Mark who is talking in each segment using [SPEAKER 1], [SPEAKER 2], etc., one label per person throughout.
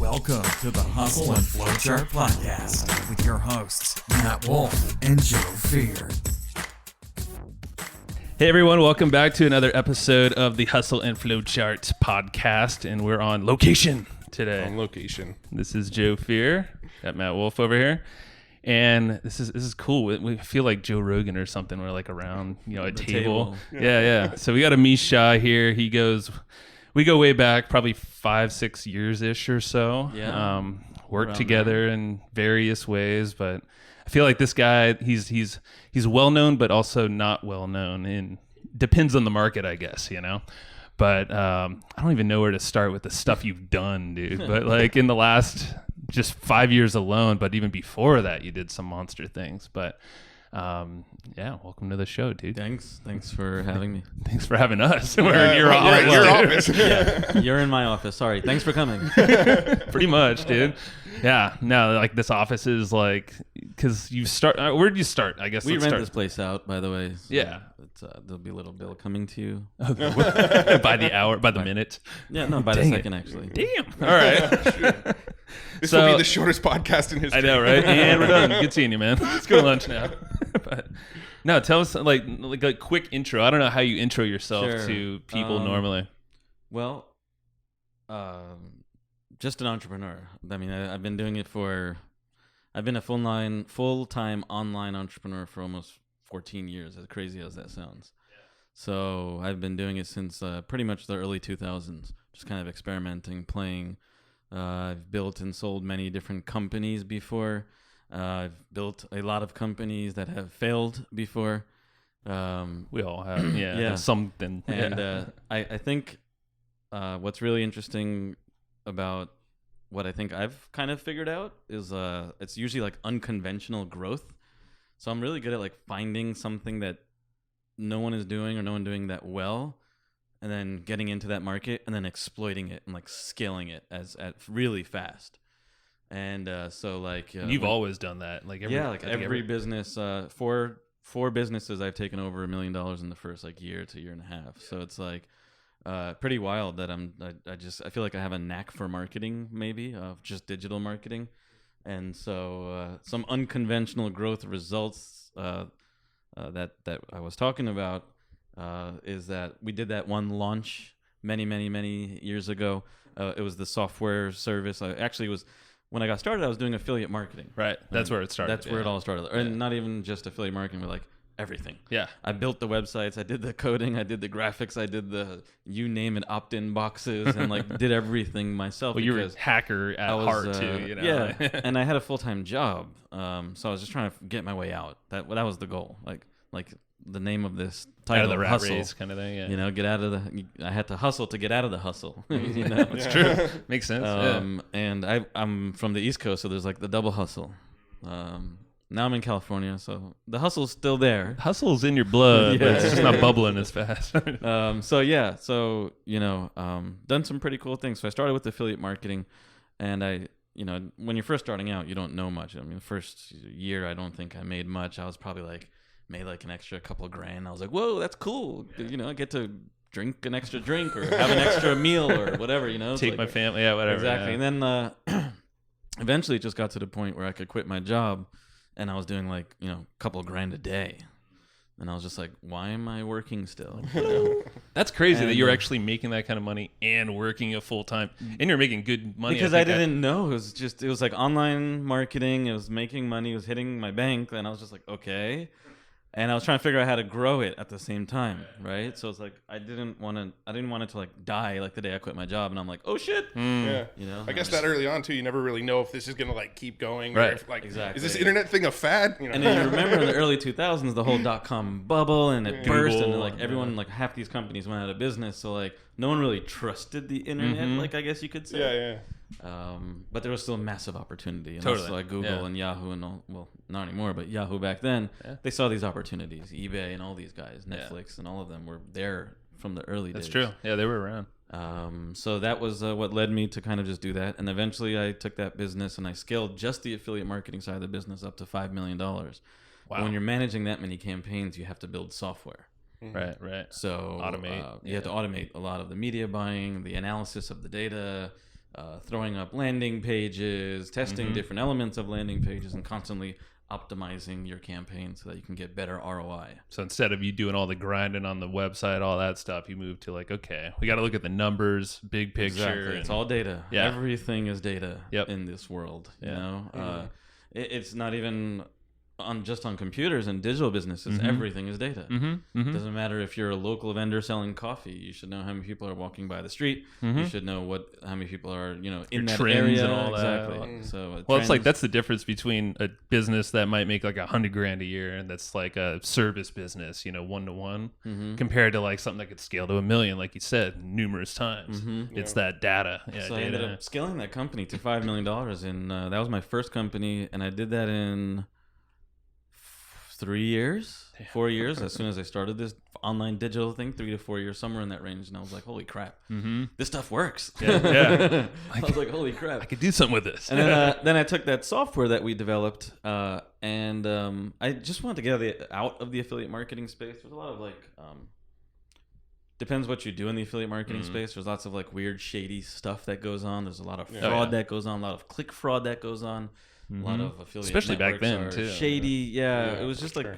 [SPEAKER 1] Welcome to the Hustle and Flowchart Podcast with your hosts, Matt Wolf and Joe Fear.
[SPEAKER 2] Hey everyone, welcome back to another episode of the Hustle and Flowchart Podcast, and we're on location today.
[SPEAKER 3] On location.
[SPEAKER 2] This is Joe Fear, got Matt Wolf over here, and this is cool. We feel like Joe Rogan or something. We're like around, a table. Yeah. So we got Amish Shah here. We go way back, probably 5-6 years-ish or so.
[SPEAKER 4] Yeah.
[SPEAKER 2] Worked together in various ways, but I feel like this guy, he's well known, but also not well known. And depends on the market, I guess, But I don't even know where to start with the stuff you've done, dude. But like in the last just 5 years alone, but even before that, you did some monster things. But welcome to the show, dude.
[SPEAKER 4] Thanks for having me.
[SPEAKER 2] Thanks for having us. We're in your office.
[SPEAKER 3] Your office.
[SPEAKER 4] Yeah, you're in my office. Sorry. Thanks for coming.
[SPEAKER 2] Pretty much, dude. Yeah. No, like this office is like, because you start. Where did you start? I guess
[SPEAKER 4] we rent
[SPEAKER 2] start.
[SPEAKER 4] this place out, by the way. So
[SPEAKER 2] Yeah.
[SPEAKER 4] There'll be a little bill coming to you
[SPEAKER 2] By the hour, by the minute.
[SPEAKER 4] Yeah, no, by
[SPEAKER 2] Dang
[SPEAKER 4] the
[SPEAKER 2] it.
[SPEAKER 4] second actually.
[SPEAKER 2] Damn. All right.
[SPEAKER 3] This will be the shortest podcast in history.
[SPEAKER 2] I know, right? And we're done. Good seeing you, man. Let's go to lunch now. But no, tell us like a quick intro. I don't know how you intro yourself
[SPEAKER 4] Sure.
[SPEAKER 2] to people normally.
[SPEAKER 4] Well, just an entrepreneur. I mean, I've been doing it I've been a full-time online entrepreneur for almost 14 years, as crazy as that sounds. Yeah. So I've been doing it since pretty much the early 2000s, just kind of experimenting, playing. I've built and sold many different companies before. I've built a lot of companies that have failed before.
[SPEAKER 2] We all have, something.
[SPEAKER 4] And I think what's really interesting about what I think I've kind of figured out is it's usually like unconventional growth. So I'm really good at like finding something that no one is doing or no one doing that well, and then getting into that market and then exploiting it and like scaling it at really fast. And so like
[SPEAKER 2] you've always done that, like
[SPEAKER 4] every business, four businesses I've taken over $1 million in the first like year to year and a half. Yeah. So it's like pretty wild that I feel like I have a knack for marketing, maybe of just digital marketing. And so some unconventional growth results that I was talking about is that we did that one launch many years ago. It was the software service. When I got started, I was doing affiliate marketing.
[SPEAKER 2] Right. That's where it started.
[SPEAKER 4] That's where it all started. And not even just affiliate marketing, but like everything.
[SPEAKER 2] Yeah.
[SPEAKER 4] I built the websites. I did the coding. I did the graphics. I did the, you name it, opt-in boxes, and like did everything myself.
[SPEAKER 2] Well, you were a hacker at heart too,
[SPEAKER 4] Yeah. And I had a full-time job. So I was just trying to get my way out. That was the goal. Like the name of this title,
[SPEAKER 2] out of the rat
[SPEAKER 4] hustle,
[SPEAKER 2] race kind of thing. Yeah.
[SPEAKER 4] Get out of I had to hustle to get out of the hustle.
[SPEAKER 2] It's true. Makes sense.
[SPEAKER 4] And I'm from the East Coast, so there's like the double hustle. Now I'm in California, so the hustle's still there.
[SPEAKER 2] Hustle's in your blood, but it's just not bubbling as fast.
[SPEAKER 4] Done some pretty cool things. So I started with affiliate marketing, and when you're first starting out, you don't know much. I mean, the first year, I don't think I made much. I was probably made like an extra couple grand. I was like, whoa, that's cool. I get to drink an extra drink or have an extra meal or whatever,
[SPEAKER 2] Take my family, whatever.
[SPEAKER 4] Exactly.
[SPEAKER 2] Yeah.
[SPEAKER 4] And then eventually it just got to the point where I could quit my job, and I was doing like, a couple grand a day. And I was just like, why am I working still?
[SPEAKER 2] That's crazy that you're actually making that kind of money and working a full time, and you're making good money.
[SPEAKER 4] Because I didn't know. It was like online marketing. It was making money. It was hitting my bank. And I was just like, okay. And I was trying to figure out how to grow it at the same time, right? So it's like I didn't want it to like die like the day I quit my job, and I'm like, oh shit.
[SPEAKER 3] Yeah. I guess that early on too, you never really know if this is gonna like keep going,
[SPEAKER 2] right?
[SPEAKER 3] Or if, like,
[SPEAKER 4] exactly.
[SPEAKER 3] Is this internet thing a fad?
[SPEAKER 4] And then you remember in the early 2000s, the whole .com bubble, and it burst, and like everyone, like half these companies went out of business. So like no one really trusted the internet, like I guess you could say.
[SPEAKER 3] Yeah.
[SPEAKER 4] But there was still a massive opportunity. And
[SPEAKER 2] totally.
[SPEAKER 4] So like Google and Yahoo and all, well, not anymore, but Yahoo back then, they saw these opportunities. eBay and all these guys, Netflix and all of them were there from the early days.
[SPEAKER 2] That's true. Yeah, they were around.
[SPEAKER 4] So that was what led me to kind of just do that. And eventually I took that business and I scaled just the affiliate marketing side of the business up to $5 million. Wow. When you're managing that many campaigns, you have to build software.
[SPEAKER 2] Right.
[SPEAKER 4] So
[SPEAKER 2] automate.
[SPEAKER 4] You have to automate a lot of the media buying, the analysis of the data, throwing up landing pages, testing different elements of landing pages, and constantly optimizing your campaign so that you can get better ROI.
[SPEAKER 2] So instead of you doing all the grinding on the website, all that stuff, you move to like, okay, we got to look at the numbers, big picture.
[SPEAKER 4] Exactly. It's all data.
[SPEAKER 2] Yeah.
[SPEAKER 4] Everything is data in this world. You know, it's not even just on computers and digital businesses. Everything is data. Doesn't matter if you're a local vendor selling coffee. You should know how many people are walking by the street. You should know how many people are in
[SPEAKER 2] Your
[SPEAKER 4] that
[SPEAKER 2] trends
[SPEAKER 4] area
[SPEAKER 2] and all that.
[SPEAKER 4] exactly. So
[SPEAKER 2] Well, it's like that's the difference between a business that might make like $100,000 a year and that's like a service business, 1-to-1, compared to like something that could scale to $1 million, like you said, numerous times. It's that data. Yeah,
[SPEAKER 4] so I ended up scaling that company to $5 million, and that was my first company, and I did that in 4 years. As soon as I started this online digital thing, 3 to 4 years, somewhere in that range, and I was like, holy crap, this stuff works.
[SPEAKER 2] Yeah.
[SPEAKER 4] I was like, holy crap,
[SPEAKER 2] I could do something with this.
[SPEAKER 4] and then I took that software that we developed, and I just wanted to get out of the affiliate marketing space. There's a lot of like depends what you do in the affiliate marketing space. There's lots of like weird shady stuff that goes on. There's a lot of fraud that goes on, a lot of click fraud that goes on. A lot of affiliate
[SPEAKER 2] Especially back then,
[SPEAKER 4] networks are
[SPEAKER 2] too.
[SPEAKER 4] shady. Yeah, it was just like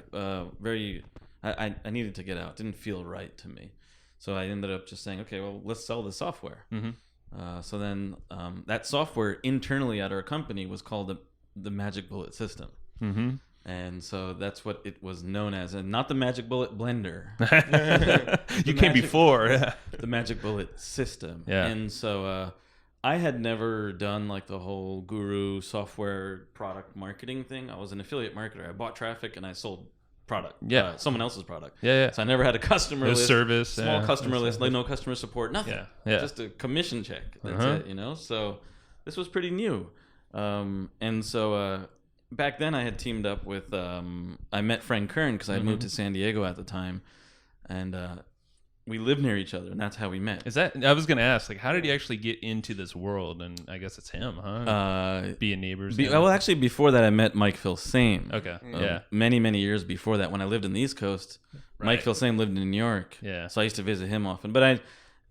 [SPEAKER 4] very. I needed to get out. It didn't feel right to me, so I ended up just saying, okay, well, let's sell the software. So then that software internally at our company was called the Magic Bullet System. And so that's what it was known as, and not the Magic Bullet Blender.
[SPEAKER 2] You came before. Yeah.
[SPEAKER 4] The Magic Bullet System.
[SPEAKER 2] Yeah.
[SPEAKER 4] And so I had never done like the whole guru software product marketing thing. I was an affiliate marketer. I bought traffic and I sold product.
[SPEAKER 2] Yeah.
[SPEAKER 4] Someone else's product.
[SPEAKER 2] Yeah.
[SPEAKER 4] So I never had a customer
[SPEAKER 2] No
[SPEAKER 4] list.
[SPEAKER 2] service.
[SPEAKER 4] Small customer list, like no customer support, nothing.
[SPEAKER 2] Yeah.
[SPEAKER 4] Just a commission check. That's it, So this was pretty new. And so back then I had teamed up with, I met Frank Kern because I had moved to San Diego at the time. And we lived near each other, and that's how we met.
[SPEAKER 2] I was going to ask, like, how did he actually get into this world? And I guess it's him, huh? Being neighbors.
[SPEAKER 4] Well, actually, before that, I met Mike Filsame.
[SPEAKER 2] Okay. Yeah.
[SPEAKER 4] Many, many years before that, when I lived in the East Coast, Mike Filsame lived in New York.
[SPEAKER 2] Yeah.
[SPEAKER 4] So I used to visit him often. But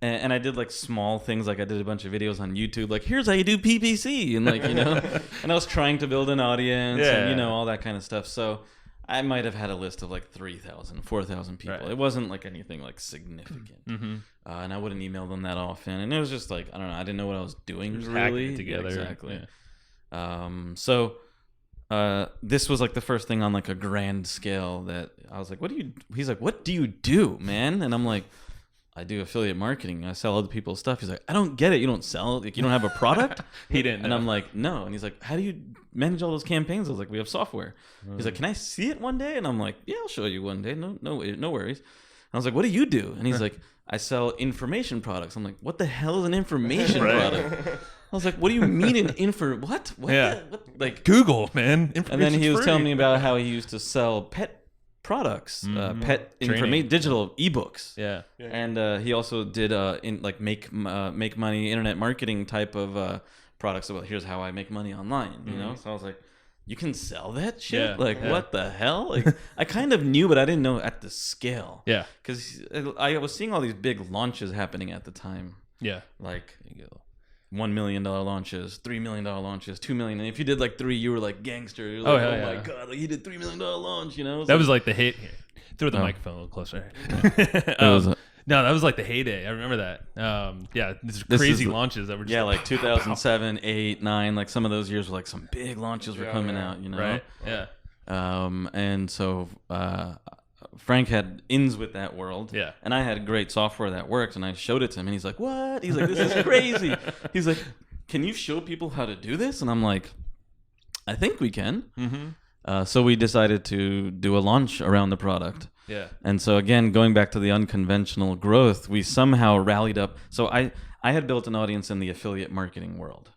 [SPEAKER 4] I did like small things, like I did a bunch of videos on YouTube, like here's how you do PPC, and like and I was trying to build an audience, and all that kind of stuff. So I might have had a list of like 3,000, 4,000 people. Right. It wasn't like anything like significant. And I wouldn't email them that often. And it was just like, I don't know. I didn't know what I was doing
[SPEAKER 2] just
[SPEAKER 4] really.
[SPEAKER 2] It together.
[SPEAKER 4] Yeah, exactly. So this was like the first thing on like a grand scale that I was like, he's like, what do you do, man? And I'm like, I do affiliate marketing. I sell other people's stuff. He's like, I don't get it. You don't sell, like, you don't have a product?
[SPEAKER 2] He didn't know.
[SPEAKER 4] And I'm like, no. And he's like, how do you manage all those campaigns? I was like, we have software. He's like, can I see it one day? And I'm like, yeah, I'll show you one day. No worries. And I was like, what do you do? And he's like, I sell information products. I'm like, what the hell is an information product? I was like, what do you mean what?
[SPEAKER 2] Yeah.
[SPEAKER 4] What? Like
[SPEAKER 2] Google, man.
[SPEAKER 4] And then he was telling me about how he used to sell pet products, pet information, digital ebooks.
[SPEAKER 2] Yeah.
[SPEAKER 4] And he also did make money internet marketing type of products. About here's how I make money online. So I was like, you can sell that shit? What the hell? Like, I kind of knew, but I didn't know at the scale.
[SPEAKER 2] Yeah.
[SPEAKER 4] Because I was seeing all these big launches happening at the time.
[SPEAKER 2] Yeah.
[SPEAKER 4] Like $1 million launches, $3 million launches, $2 million. And if you did like 3, you were like gangster. You're like, oh my god, like he did $3 million launch.
[SPEAKER 2] That was like the hit. Throw the microphone a little closer. No, that was like the heyday. I remember that. These crazy launches that were just
[SPEAKER 4] like 2007, 8, 9. Like some of those years were like some big launches were coming out.
[SPEAKER 2] Right. Yeah.
[SPEAKER 4] And so Frank had ins with that world.
[SPEAKER 2] Yeah.
[SPEAKER 4] And I had great software that worked, and I showed it to him, and he's like, what? He's like, this is crazy. He's like, can you show people how to do this? And I'm like, I think we can. So we decided to do a launch around the product.
[SPEAKER 2] Yeah.
[SPEAKER 4] And so again, going back to the unconventional growth, we somehow rallied up. So I had built an audience in the affiliate marketing world.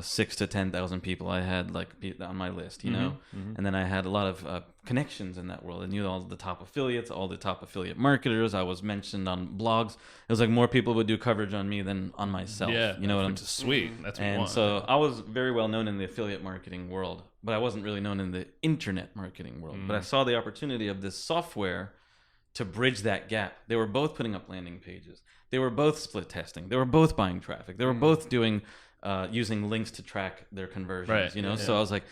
[SPEAKER 4] 6 to 10,000 people I had like on my list, and then I had a lot of connections in that world. I knew all the top affiliates, all the top affiliate marketers. I was mentioned on blogs. It was like more people would do coverage on me than on myself.
[SPEAKER 2] Yeah,
[SPEAKER 4] you know what I'm
[SPEAKER 2] sweet. That's what
[SPEAKER 4] and so I was very well known in the affiliate marketing world, but I wasn't really known in the internet marketing world. But I saw the opportunity of this software to bridge that gap. They were both putting up landing pages. They were both split testing. They were both buying traffic. They were both doing using links to track their conversions.
[SPEAKER 2] Right.
[SPEAKER 4] You know,
[SPEAKER 2] Yeah.
[SPEAKER 4] so I was like,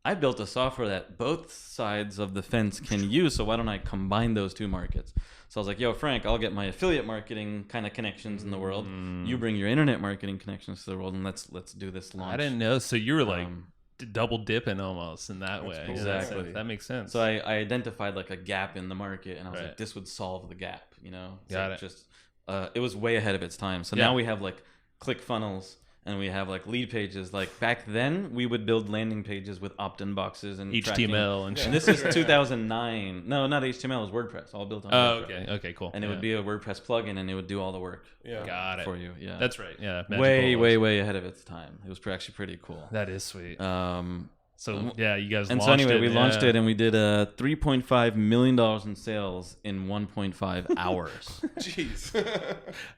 [SPEAKER 4] I built a software that both sides of the fence can use, so why don't I combine those two markets? So I was like, yo, Frank, I'll get my affiliate marketing kind of connections in the world. You bring your internet marketing connections to the world, and let's do this launch.
[SPEAKER 2] I didn't know. So you were like double dipping almost in that way.
[SPEAKER 3] cool.
[SPEAKER 4] Exactly.
[SPEAKER 2] That makes sense.
[SPEAKER 4] So I identified like a gap in the market, and I was
[SPEAKER 2] Right.
[SPEAKER 4] like, this would solve the gap, you know? It's
[SPEAKER 2] Got
[SPEAKER 4] like
[SPEAKER 2] it.
[SPEAKER 4] Just, it was way ahead of its time. So
[SPEAKER 2] Yeah.
[SPEAKER 4] now we have like ClickFunnels, and we have like lead pages. Like back then, we would build landing pages with opt-in boxes and tracking.
[SPEAKER 2] HTML and
[SPEAKER 3] Yeah.
[SPEAKER 2] shit.
[SPEAKER 4] And this is 2009. No, not HTML. It was WordPress. All built on
[SPEAKER 2] Oh,
[SPEAKER 4] WordPress.
[SPEAKER 2] okay, cool.
[SPEAKER 4] And it would be a WordPress plugin, and it would do all the work
[SPEAKER 3] Yeah.
[SPEAKER 2] Got it
[SPEAKER 4] for you. Yeah,
[SPEAKER 2] That's right. Yeah.
[SPEAKER 4] way ahead of its time. It was actually pretty cool.
[SPEAKER 2] That is sweet.
[SPEAKER 4] So
[SPEAKER 2] Yeah, you guys.
[SPEAKER 4] and
[SPEAKER 2] launched
[SPEAKER 4] so anyway,
[SPEAKER 2] it,
[SPEAKER 4] we launched
[SPEAKER 2] yeah.
[SPEAKER 4] it, and we did $3.5 million in sales in 1.5 hours.
[SPEAKER 3] Jeez.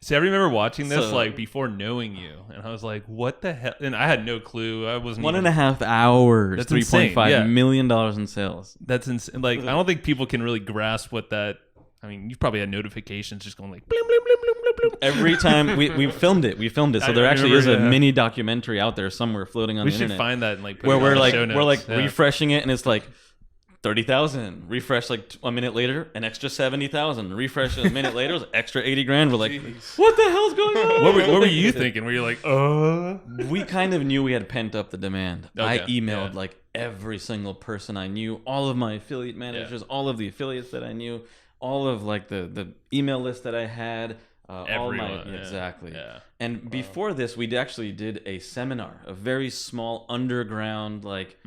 [SPEAKER 2] See, I remember watching this
[SPEAKER 4] So-
[SPEAKER 2] like before knowing you, and I was like, "What the hell?" And I had no clue. I wasn't
[SPEAKER 4] One
[SPEAKER 2] even,
[SPEAKER 4] and a half hours.
[SPEAKER 2] That's
[SPEAKER 4] $3.5
[SPEAKER 2] insane,
[SPEAKER 4] million in sales.
[SPEAKER 2] That's insane. Like, I don't think people can really grasp what that. I mean, you probably had notifications just going like blim blim blim blim blim blim.
[SPEAKER 4] Every time we filmed it, so
[SPEAKER 2] I
[SPEAKER 4] there actually is
[SPEAKER 2] remember,
[SPEAKER 4] a
[SPEAKER 2] yeah.
[SPEAKER 4] mini documentary out there somewhere floating on
[SPEAKER 2] We
[SPEAKER 4] the
[SPEAKER 2] should
[SPEAKER 4] internet
[SPEAKER 2] find that and like put
[SPEAKER 4] where
[SPEAKER 2] it on
[SPEAKER 4] we're
[SPEAKER 2] the
[SPEAKER 4] like
[SPEAKER 2] show notes. Yeah.
[SPEAKER 4] refreshing it, and it's like 30,000. Refresh like a minute later, an extra 70,000. Refresh a minute later, it was extra 80 grand. We're like,
[SPEAKER 3] Jeez.
[SPEAKER 4] what the hell's going on?
[SPEAKER 2] What were you thinking? Were you like,
[SPEAKER 4] We kind of knew we had pent up the demand. I
[SPEAKER 2] Okay,
[SPEAKER 4] emailed
[SPEAKER 2] yeah.
[SPEAKER 4] like every single person I knew, all of my affiliate managers, all of the affiliates that I knew, all of like the email list that I had, all
[SPEAKER 2] Everyone,
[SPEAKER 4] my
[SPEAKER 2] yeah.
[SPEAKER 4] exactly.
[SPEAKER 2] Yeah.
[SPEAKER 4] And before this, we actually did a seminar, a very small underground like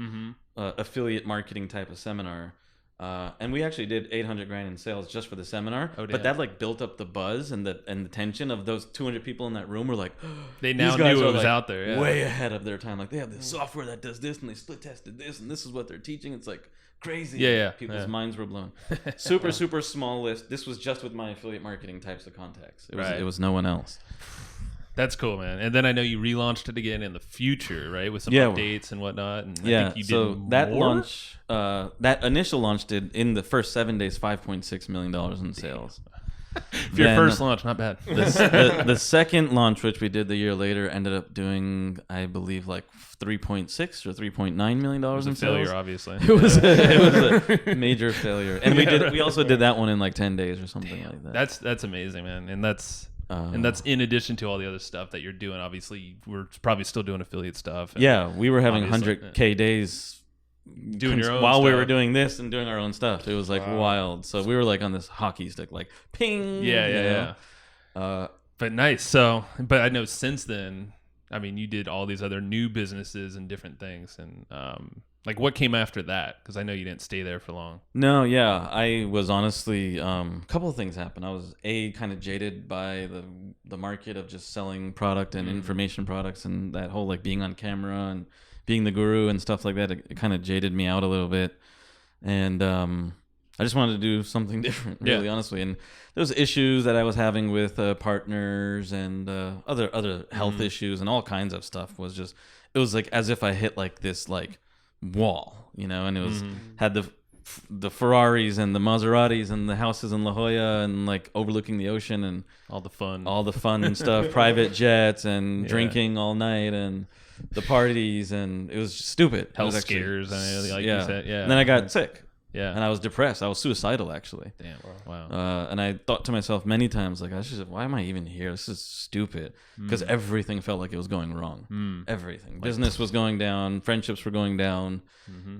[SPEAKER 4] affiliate marketing type of seminar. And we actually did 800 grand in sales just for the seminar.
[SPEAKER 2] Oh, damn.
[SPEAKER 4] But that like built up the buzz and the tension of those 200 people in that room were like,
[SPEAKER 2] They
[SPEAKER 4] these
[SPEAKER 2] now
[SPEAKER 4] guys
[SPEAKER 2] knew
[SPEAKER 4] are,
[SPEAKER 2] it was
[SPEAKER 4] like,
[SPEAKER 2] out there. Yeah.
[SPEAKER 4] way ahead of their time. Like they have this software that does this, and they split tested this, and this is what they're teaching. It's like crazy.
[SPEAKER 2] Yeah.
[SPEAKER 4] People's minds were blown. Super small list. This was just with my affiliate marketing types of contacts.
[SPEAKER 2] Right.
[SPEAKER 4] It was no one else.
[SPEAKER 2] That's cool, man. And then I know you relaunched it again in the future, right, with some
[SPEAKER 4] Yeah.
[SPEAKER 2] updates and whatnot. And I
[SPEAKER 4] Yeah.
[SPEAKER 2] think you did
[SPEAKER 4] So that
[SPEAKER 2] more?
[SPEAKER 4] launch, that initial launch did in the first 7 days $5.6 million in sales.
[SPEAKER 2] For your
[SPEAKER 4] Then-
[SPEAKER 2] first launch, not bad.
[SPEAKER 4] The second launch, which we did the year later, ended up doing, I believe, like 3.6 or $3.9 million
[SPEAKER 2] It was a
[SPEAKER 4] in
[SPEAKER 2] failure,
[SPEAKER 4] sales.
[SPEAKER 2] obviously.
[SPEAKER 4] It was a major failure, and we also did that one in like 10 days or something like that.
[SPEAKER 2] That's amazing, man. And that's in addition to all the other stuff that you're doing. Obviously, we're probably still doing affiliate stuff. And
[SPEAKER 4] Yeah, we were having
[SPEAKER 2] Obviously,
[SPEAKER 4] 100K days
[SPEAKER 2] Doing your own
[SPEAKER 4] while we
[SPEAKER 2] stuff.
[SPEAKER 4] were doing this and doing our own stuff. It was like wild. So we were like on this hockey stick, like ping.
[SPEAKER 2] Yeah,
[SPEAKER 4] you
[SPEAKER 2] yeah,
[SPEAKER 4] know?
[SPEAKER 2] But nice. So, but I know since then, I mean, you did all these other new businesses and different things, and like what came after that? Because I know you didn't stay there for long.
[SPEAKER 4] No, yeah, I was honestly a couple of things happened. I was kind of jaded by the market of just selling product and information products and that whole like being on camera and being the guru and stuff like that. It kind of jaded me out a little bit, and I just wanted to do something different, really, honestly. And there was issues that I was having with partners and other health issues and all kinds of stuff. It was like as if I hit like this like wall, you know, and it was had the Ferraris and the Maseratis and the houses in La Jolla and like overlooking the ocean and
[SPEAKER 2] All the fun.
[SPEAKER 4] all the fun and stuff, private jets and drinking all night and the parties, and it was just stupid. It
[SPEAKER 2] Health
[SPEAKER 4] was actually-
[SPEAKER 2] scares, like you said. Yeah.
[SPEAKER 4] And then I got sick.
[SPEAKER 2] Yeah.
[SPEAKER 4] And I was depressed. I was suicidal, actually.
[SPEAKER 2] Damn. Wow.
[SPEAKER 4] And I thought to myself many times, like, why am I even here? This is stupid. Because everything felt like it was going wrong. Everything. Business was going down. Friendships were going down.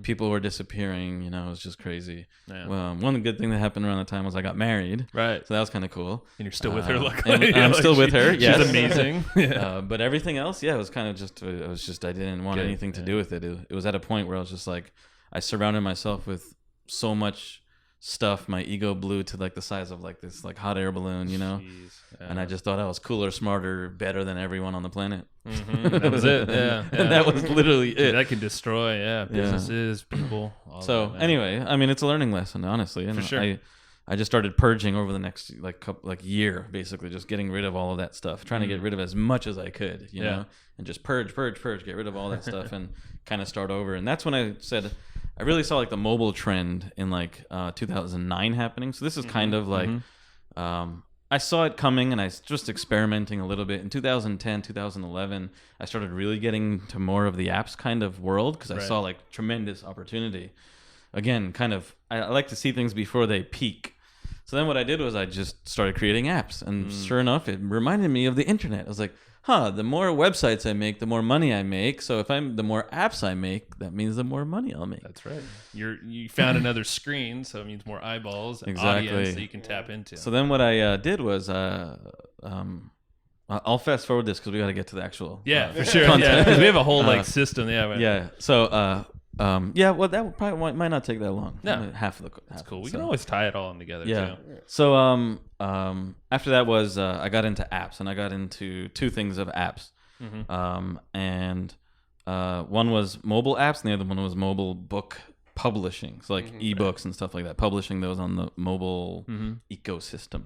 [SPEAKER 4] People were disappearing. You know, it was just crazy.
[SPEAKER 2] Yeah.
[SPEAKER 4] One good thing that happened around the time was I got married.
[SPEAKER 2] Right.
[SPEAKER 4] So that was kind of cool.
[SPEAKER 2] And you're still with her,
[SPEAKER 4] and
[SPEAKER 2] luckily.
[SPEAKER 4] I'm still with her. Yes.
[SPEAKER 2] She's amazing. Yeah.
[SPEAKER 4] But everything else, it was kind of just, I didn't want
[SPEAKER 2] Good.
[SPEAKER 4] anything to do with it. It was at a point where I was just like, I surrounded myself with so much stuff. My ego blew to like the size of like this like hot air balloon, you know?
[SPEAKER 2] Jeez.
[SPEAKER 4] And I just thought I was cooler, smarter, better than everyone on the planet.
[SPEAKER 2] That was it. Yeah.
[SPEAKER 4] And that was literally it.
[SPEAKER 2] That can destroy, businesses, people. All
[SPEAKER 4] So
[SPEAKER 2] that, man.
[SPEAKER 4] anyway, I mean, it's a learning lesson, honestly. And
[SPEAKER 2] For sure.
[SPEAKER 4] I just started purging over the next year, basically, just getting rid of all of that stuff, trying to get rid of as much as I could, you know, and just purge, get rid of all that stuff, and kind of start over. And that's when I said, I really saw like the mobile trend in like 2009 happening. So this is kind of like I saw it coming, and I was just experimenting a little bit. In 2010, 2011, I started really getting to more of the apps kind of world because I saw like tremendous opportunity. Again, kind of, I like to see things before they peak. So then what I did was I just started creating apps, and sure enough, it reminded me of the internet. I was like, the more websites I make, the more money I make. So if the more apps I make, that means the more money I'll make.
[SPEAKER 2] That's right. You found another screen, so it means more eyeballs, and audience that you can tap into.
[SPEAKER 4] So then what I did was, I'll fast forward this because we got to get to the actual
[SPEAKER 2] for sure. Yeah, because we have a whole system.
[SPEAKER 4] Yeah. So well, that probably might not take that long.
[SPEAKER 2] No,
[SPEAKER 4] half of the.
[SPEAKER 2] That's cool. We can always tie it all in together.
[SPEAKER 4] Yeah.
[SPEAKER 2] Too.
[SPEAKER 4] So after that was I got into apps, and I got into two things of apps. And one was mobile apps, and the other one was mobile book publishing, so like ebooks and stuff like that, publishing those on the mobile ecosystem.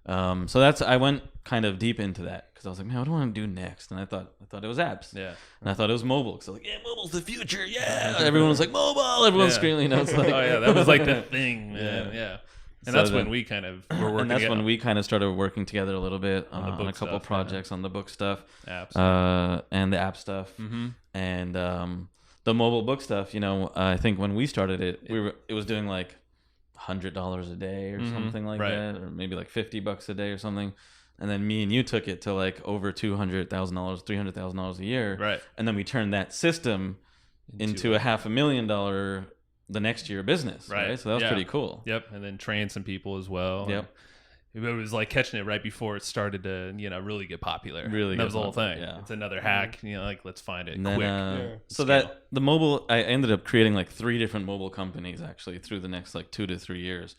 [SPEAKER 4] So I went kind of deep into that because I was like, man, what do I want to do next? And I thought it was apps. Yeah. And I thought it was mobile because I was like, yeah, mobile's the future. Yeah. Everyone was like, mobile. Everyone's screaming. It's like,
[SPEAKER 2] oh yeah, that was like the thing, man. Yeah. And so that's when we kind of were working.
[SPEAKER 4] And that's when we kind of started working together a little bit on a couple projects on the book stuff,
[SPEAKER 2] apps,
[SPEAKER 4] and the app stuff, and the mobile book stuff. I think when we started it, it was doing like $100 a day or something like that, or maybe like $50 a day or something. And then me and you took it to like over $200,000, $300,000 a year.
[SPEAKER 2] Right.
[SPEAKER 4] And then we turned that system into $500,000 the next year business. Right. So that was pretty cool.
[SPEAKER 2] Yep. And then train some people as well.
[SPEAKER 4] Yep.
[SPEAKER 2] It was like catching it right before it started to, really get popular. Really, that was the whole thing. Yeah. It's another hack. Like let's find it quick.
[SPEAKER 4] So that the mobile, I ended up creating like 3 different mobile companies actually through the next like 2 to 3 years.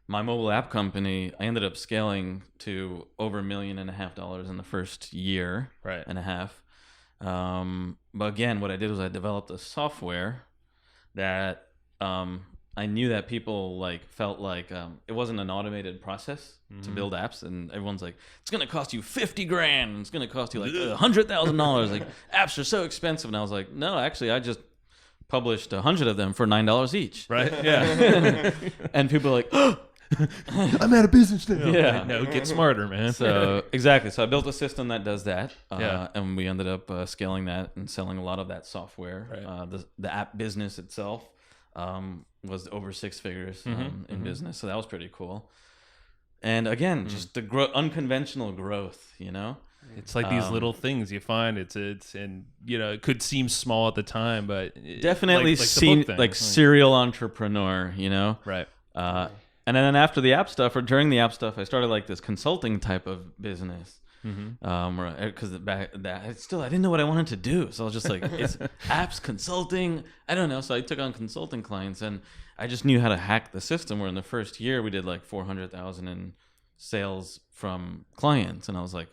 [SPEAKER 4] My mobile app company, I ended up scaling to over $1.5 million in the first year and a half. But again, what I did was I developed a software that I knew that people like felt like it wasn't an automated process to build apps, and everyone's like, it's gonna cost you $50,000 and it's gonna cost you like $100,000. Like apps are so expensive. And I was like, no, actually, I just published 100 of them for $9 each.
[SPEAKER 2] Right? Yeah.
[SPEAKER 4] And people are like,
[SPEAKER 5] I'm out of business now.
[SPEAKER 4] Yeah.
[SPEAKER 2] No, get smarter, man.
[SPEAKER 4] So exactly. So I built a system that does that, and we ended up scaling that and selling a lot of that software. Right. The app business itself was over 6 figures in business, so that was pretty cool. And again, just the unconventional growth,
[SPEAKER 2] It's like these little things you find. It's and it could seem small at the time, but
[SPEAKER 4] definitely seem like serial entrepreneur,
[SPEAKER 2] Right.
[SPEAKER 4] And then after the app stuff, or during the app stuff, I started like this consulting type of business. Because I didn't know what I wanted to do, so I was just like, it's apps consulting. I don't know. So I took on consulting clients, and I just knew how to hack the system. Where in the first year we did like 400,000 in sales from clients, and I was like,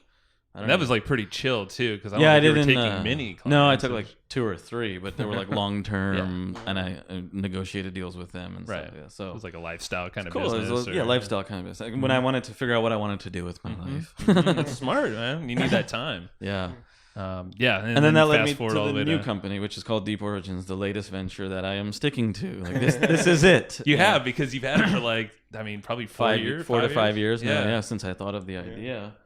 [SPEAKER 2] that was like pretty chill too, because
[SPEAKER 4] I
[SPEAKER 2] didn't taking many clients.
[SPEAKER 4] No, I took like 2 or 3, but they were like long term, and I negotiated deals with them and stuff. Yeah, so
[SPEAKER 2] it was like a lifestyle kind of
[SPEAKER 4] cool.
[SPEAKER 2] business.
[SPEAKER 4] Lifestyle kind of business. When I wanted to figure out what I wanted to do with my life.
[SPEAKER 2] That's smart, man. You need that time.
[SPEAKER 4] Yeah.
[SPEAKER 2] And
[SPEAKER 4] then that led me to the new company, which is called Deep Origins, the latest venture that I am sticking to. Like this is it.
[SPEAKER 2] You have, because you've had it for like, probably 4 years,
[SPEAKER 4] 4 to 5 years now. Yeah, since I thought of the idea,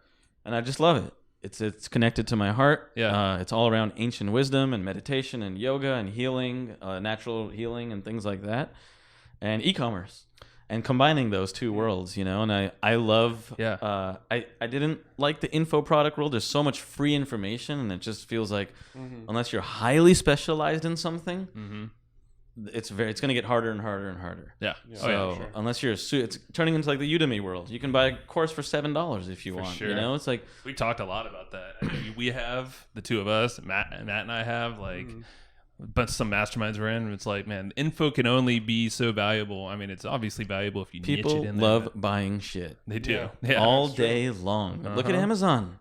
[SPEAKER 4] and I just love it. It's connected to my heart. Yeah. It's all around ancient wisdom and meditation and yoga and healing, natural healing and things like that, and e-commerce, and combining those two worlds, And I love. Yeah. I didn't like the info product world. There's so much free information, and it just feels like unless you're highly specialized in something. It's going to get harder and harder and harder.
[SPEAKER 2] Yeah.
[SPEAKER 4] So unless you're it's turning into like the Udemy world. You can buy a course for $7 if you want. Sure. It's like
[SPEAKER 2] we talked a lot about that. We have the two of us, Matt and I have like but some masterminds we're in. It's like, man, info can only be so valuable. It's obviously valuable if you niche it in there.
[SPEAKER 4] People love buying shit.
[SPEAKER 2] They do.
[SPEAKER 4] Yeah. All day long. Look at Amazon.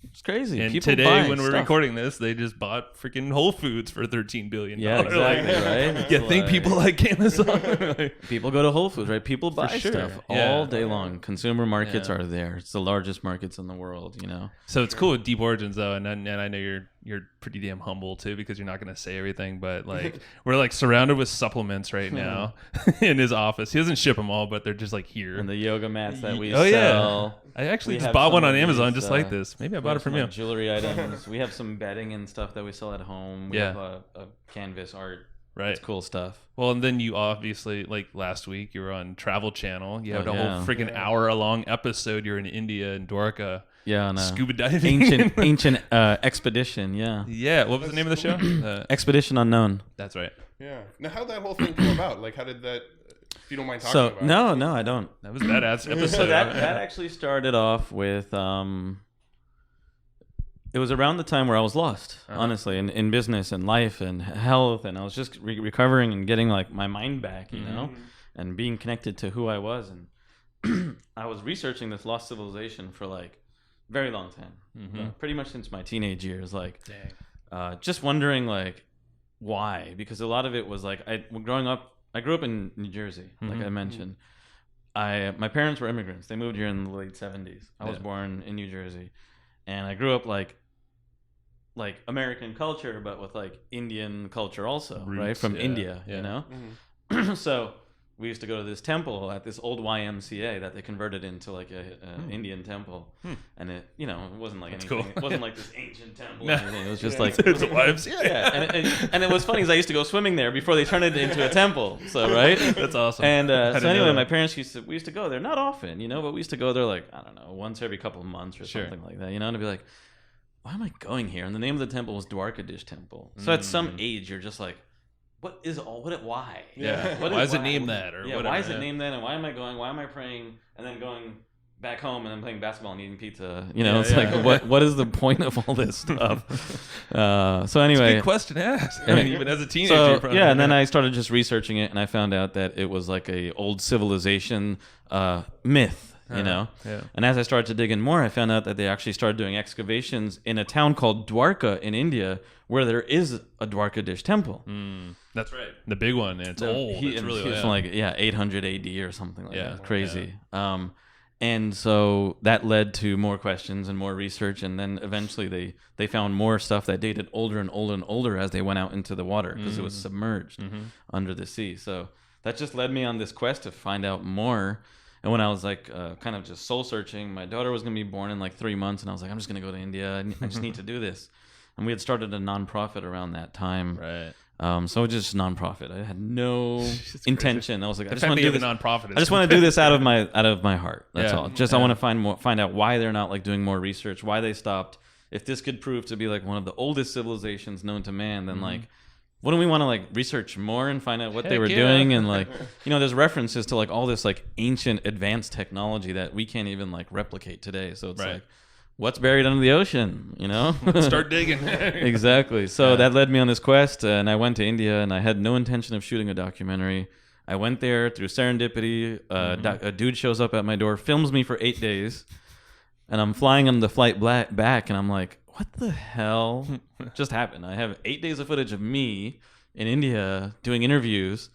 [SPEAKER 4] It's crazy.
[SPEAKER 2] And
[SPEAKER 4] people
[SPEAKER 2] today, when we're recording this, they just bought freaking Whole Foods for $13 billion.
[SPEAKER 4] Yeah, exactly, right?
[SPEAKER 2] You think people like Amazon?
[SPEAKER 4] People go to Whole Foods, right? People buy stuff all day long. Consumer markets are there. It's the largest markets in the world,
[SPEAKER 2] So it's cool with Deep Origins, though, and I know you're you're pretty damn humble too, because you're not going to say everything. But like, we're like surrounded with supplements right now in his office. He doesn't ship them all, but they're just like here.
[SPEAKER 4] And the yoga mats that we
[SPEAKER 2] Oh,
[SPEAKER 4] sell.
[SPEAKER 2] yeah. I actually
[SPEAKER 4] We
[SPEAKER 2] just
[SPEAKER 4] have
[SPEAKER 2] bought one
[SPEAKER 4] some
[SPEAKER 2] on
[SPEAKER 4] of
[SPEAKER 2] Amazon
[SPEAKER 4] these,
[SPEAKER 2] just like this. Maybe I
[SPEAKER 4] We
[SPEAKER 2] bought it
[SPEAKER 4] have
[SPEAKER 2] from
[SPEAKER 4] some,
[SPEAKER 2] you.
[SPEAKER 4] like, jewelry items. We have some bedding and stuff that we sell at home. We have a canvas art.
[SPEAKER 2] Right.
[SPEAKER 4] It's cool stuff.
[SPEAKER 2] Well, and then you obviously, like last week, you were on Travel Channel. You had a
[SPEAKER 4] yeah.
[SPEAKER 2] whole freaking hour-long episode. You're in India and Dwarka.
[SPEAKER 4] Yeah, on a
[SPEAKER 2] Scuba diving.
[SPEAKER 4] ancient expedition. Yeah.
[SPEAKER 2] Yeah. What was the name of the show?
[SPEAKER 4] Expedition Unknown.
[SPEAKER 2] That's right.
[SPEAKER 3] Yeah. Now, how'd that whole thing come about? Like, how did that? If you don't mind talking about it.
[SPEAKER 4] No, I don't.
[SPEAKER 2] That was a badass episode.
[SPEAKER 4] So that actually started off with it was around the time where I was lost, honestly, in business and life and health, and I was just recovering and getting like my mind back, you know, and being connected to who I was. And I was researching this lost civilization for like a very long time, pretty much since my teenage years, like just wondering like why, because a lot of it was like I grew up in New Jersey, like I mentioned. My parents were immigrants. They moved here in the late 70s. I was born in New Jersey, and I grew up like American culture, but with like Indian culture also,
[SPEAKER 2] Roots,
[SPEAKER 4] right? From
[SPEAKER 2] yeah,
[SPEAKER 4] India,
[SPEAKER 2] yeah.
[SPEAKER 4] you know? So we used to go to this temple at this old YMCA that they converted into like a Indian temple. And it, you know, it wasn't like anything.
[SPEAKER 2] cool.
[SPEAKER 4] It wasn't like this ancient temple
[SPEAKER 2] No.
[SPEAKER 4] or anything. It was just like,
[SPEAKER 2] It's a YMCA.
[SPEAKER 4] yeah. And it was funny because I used to go swimming there before they turned it into a temple. So, right?
[SPEAKER 2] That's awesome.
[SPEAKER 4] And
[SPEAKER 2] I
[SPEAKER 4] so
[SPEAKER 2] didn't know
[SPEAKER 4] anyway,
[SPEAKER 2] that.
[SPEAKER 4] my parents we used to go there, not often, you know, but we used to go there like, I don't know, once every couple of months or something like that, you know, and I'd be like, why am I going here? And the name of the temple was Dwarkadish Temple. So at some age, you're just like, why?
[SPEAKER 2] Yeah.
[SPEAKER 4] What
[SPEAKER 2] Why
[SPEAKER 4] is
[SPEAKER 2] is it named that? Or whatever.
[SPEAKER 4] why is it named that? And why am I going? Why am I praying? And then going back home and then playing basketball and eating pizza. You know, it's like, what is the point of all this stuff? So anyway.
[SPEAKER 2] It's a good question to ask. I mean, even as a teenager.
[SPEAKER 4] So,
[SPEAKER 2] probably.
[SPEAKER 4] yeah, and then I started just researching it, and I found out that it was like a old civilization myth. You know, and as I started to dig in more, I found out that they actually started doing excavations in a town called Dwarka in India, where there is a Dwarkadish temple.
[SPEAKER 2] That's right. The big one. And it's old. It's really
[SPEAKER 4] It's
[SPEAKER 2] old.
[SPEAKER 4] from like 800 AD or something like that. Crazy.
[SPEAKER 2] Yeah.
[SPEAKER 4] And so that led to more questions and more research, and then eventually they found more stuff that dated older and older and older as they went out into the water because it was submerged under the sea. So that just led me on this quest to find out more. And when I was like kind of just soul searching, my daughter was going to be born in like 3 months, and I was like, I'm just going to go to India. I just need to do this. And we had started a nonprofit around that time.
[SPEAKER 2] Right.
[SPEAKER 4] So just nonprofit. I had no intention. I was like, I just want to do this.
[SPEAKER 2] Nonprofit.
[SPEAKER 4] I just want to do this out of my heart. That's
[SPEAKER 2] Yeah.
[SPEAKER 4] all. Just I want to find out why they're not like doing more research, why they stopped. If this could prove to be like one of the oldest civilizations known to man, then like, wouldn't we want to like research more and find out what they were doing? And like, you know, there's references to like all this like ancient advanced technology that we can't even like replicate today. So it's like, what's buried under the ocean, you know?
[SPEAKER 2] Start digging.
[SPEAKER 4] Exactly. So that led me on this quest, and I went to India, and I had no intention of shooting a documentary. I went there through serendipity. A dude shows up at my door, films me for 8 days, and I'm flying on the flight back, and I'm like, what the hell just happened? I have 8 days of footage of me in India doing interviews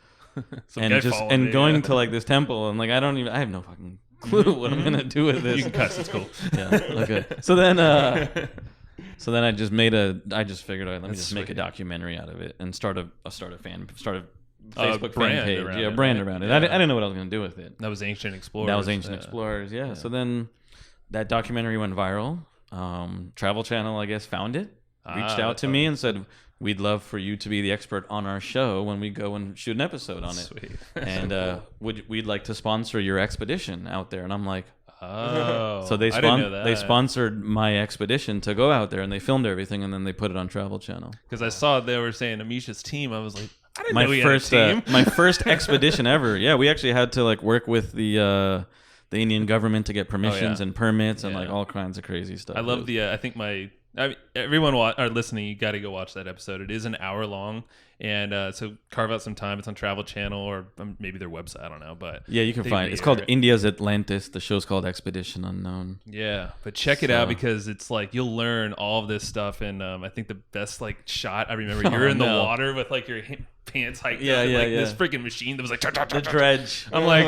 [SPEAKER 4] and going to like this temple, and like I have no fucking clue what I'm gonna do with this.
[SPEAKER 2] You can cuss. It's cool.
[SPEAKER 4] Yeah. Okay. So then I just figured, let me just make a documentary out of it and start a Facebook fan page, brand around it. I didn't know what I was gonna do with it.
[SPEAKER 2] That was Ancient Explorers.
[SPEAKER 4] That was Ancient Explorers. Yeah. So then that documentary went viral. Travel Channel, I guess, found it, reached out to me and said, we'd love for you to be the expert on our show when we go and shoot an episode on it.
[SPEAKER 2] Sweet.
[SPEAKER 4] And we'd like to sponsor your expedition out there. And I'm like,
[SPEAKER 2] oh.
[SPEAKER 4] so they
[SPEAKER 2] I didn't know that.
[SPEAKER 4] they sponsored my expedition to go out there, and they filmed everything, and then they put it on Travel Channel.
[SPEAKER 2] Because I saw they were saying Amish's team. I was like, I didn't know he had a team.
[SPEAKER 4] My first expedition ever. Yeah, we actually had to like work with the Indian government to get permissions and permits and like all kinds of crazy stuff.
[SPEAKER 2] I love everyone are listening. You got to go watch that episode. It is an hour long, and so carve out some time. It's on Travel Channel or maybe their website. I don't know, but
[SPEAKER 4] yeah, you can find it. It's called India's Atlantis. The show's called Expedition Unknown.
[SPEAKER 2] Yeah, but check it out because it's like you'll learn all of this stuff. And I think the best like shot I remember, you're in the water with like your pants hiked
[SPEAKER 4] Yeah,
[SPEAKER 2] up,
[SPEAKER 4] yeah,
[SPEAKER 2] like
[SPEAKER 4] yeah.
[SPEAKER 2] this freaking machine that was like
[SPEAKER 4] The dredge.
[SPEAKER 2] I'm like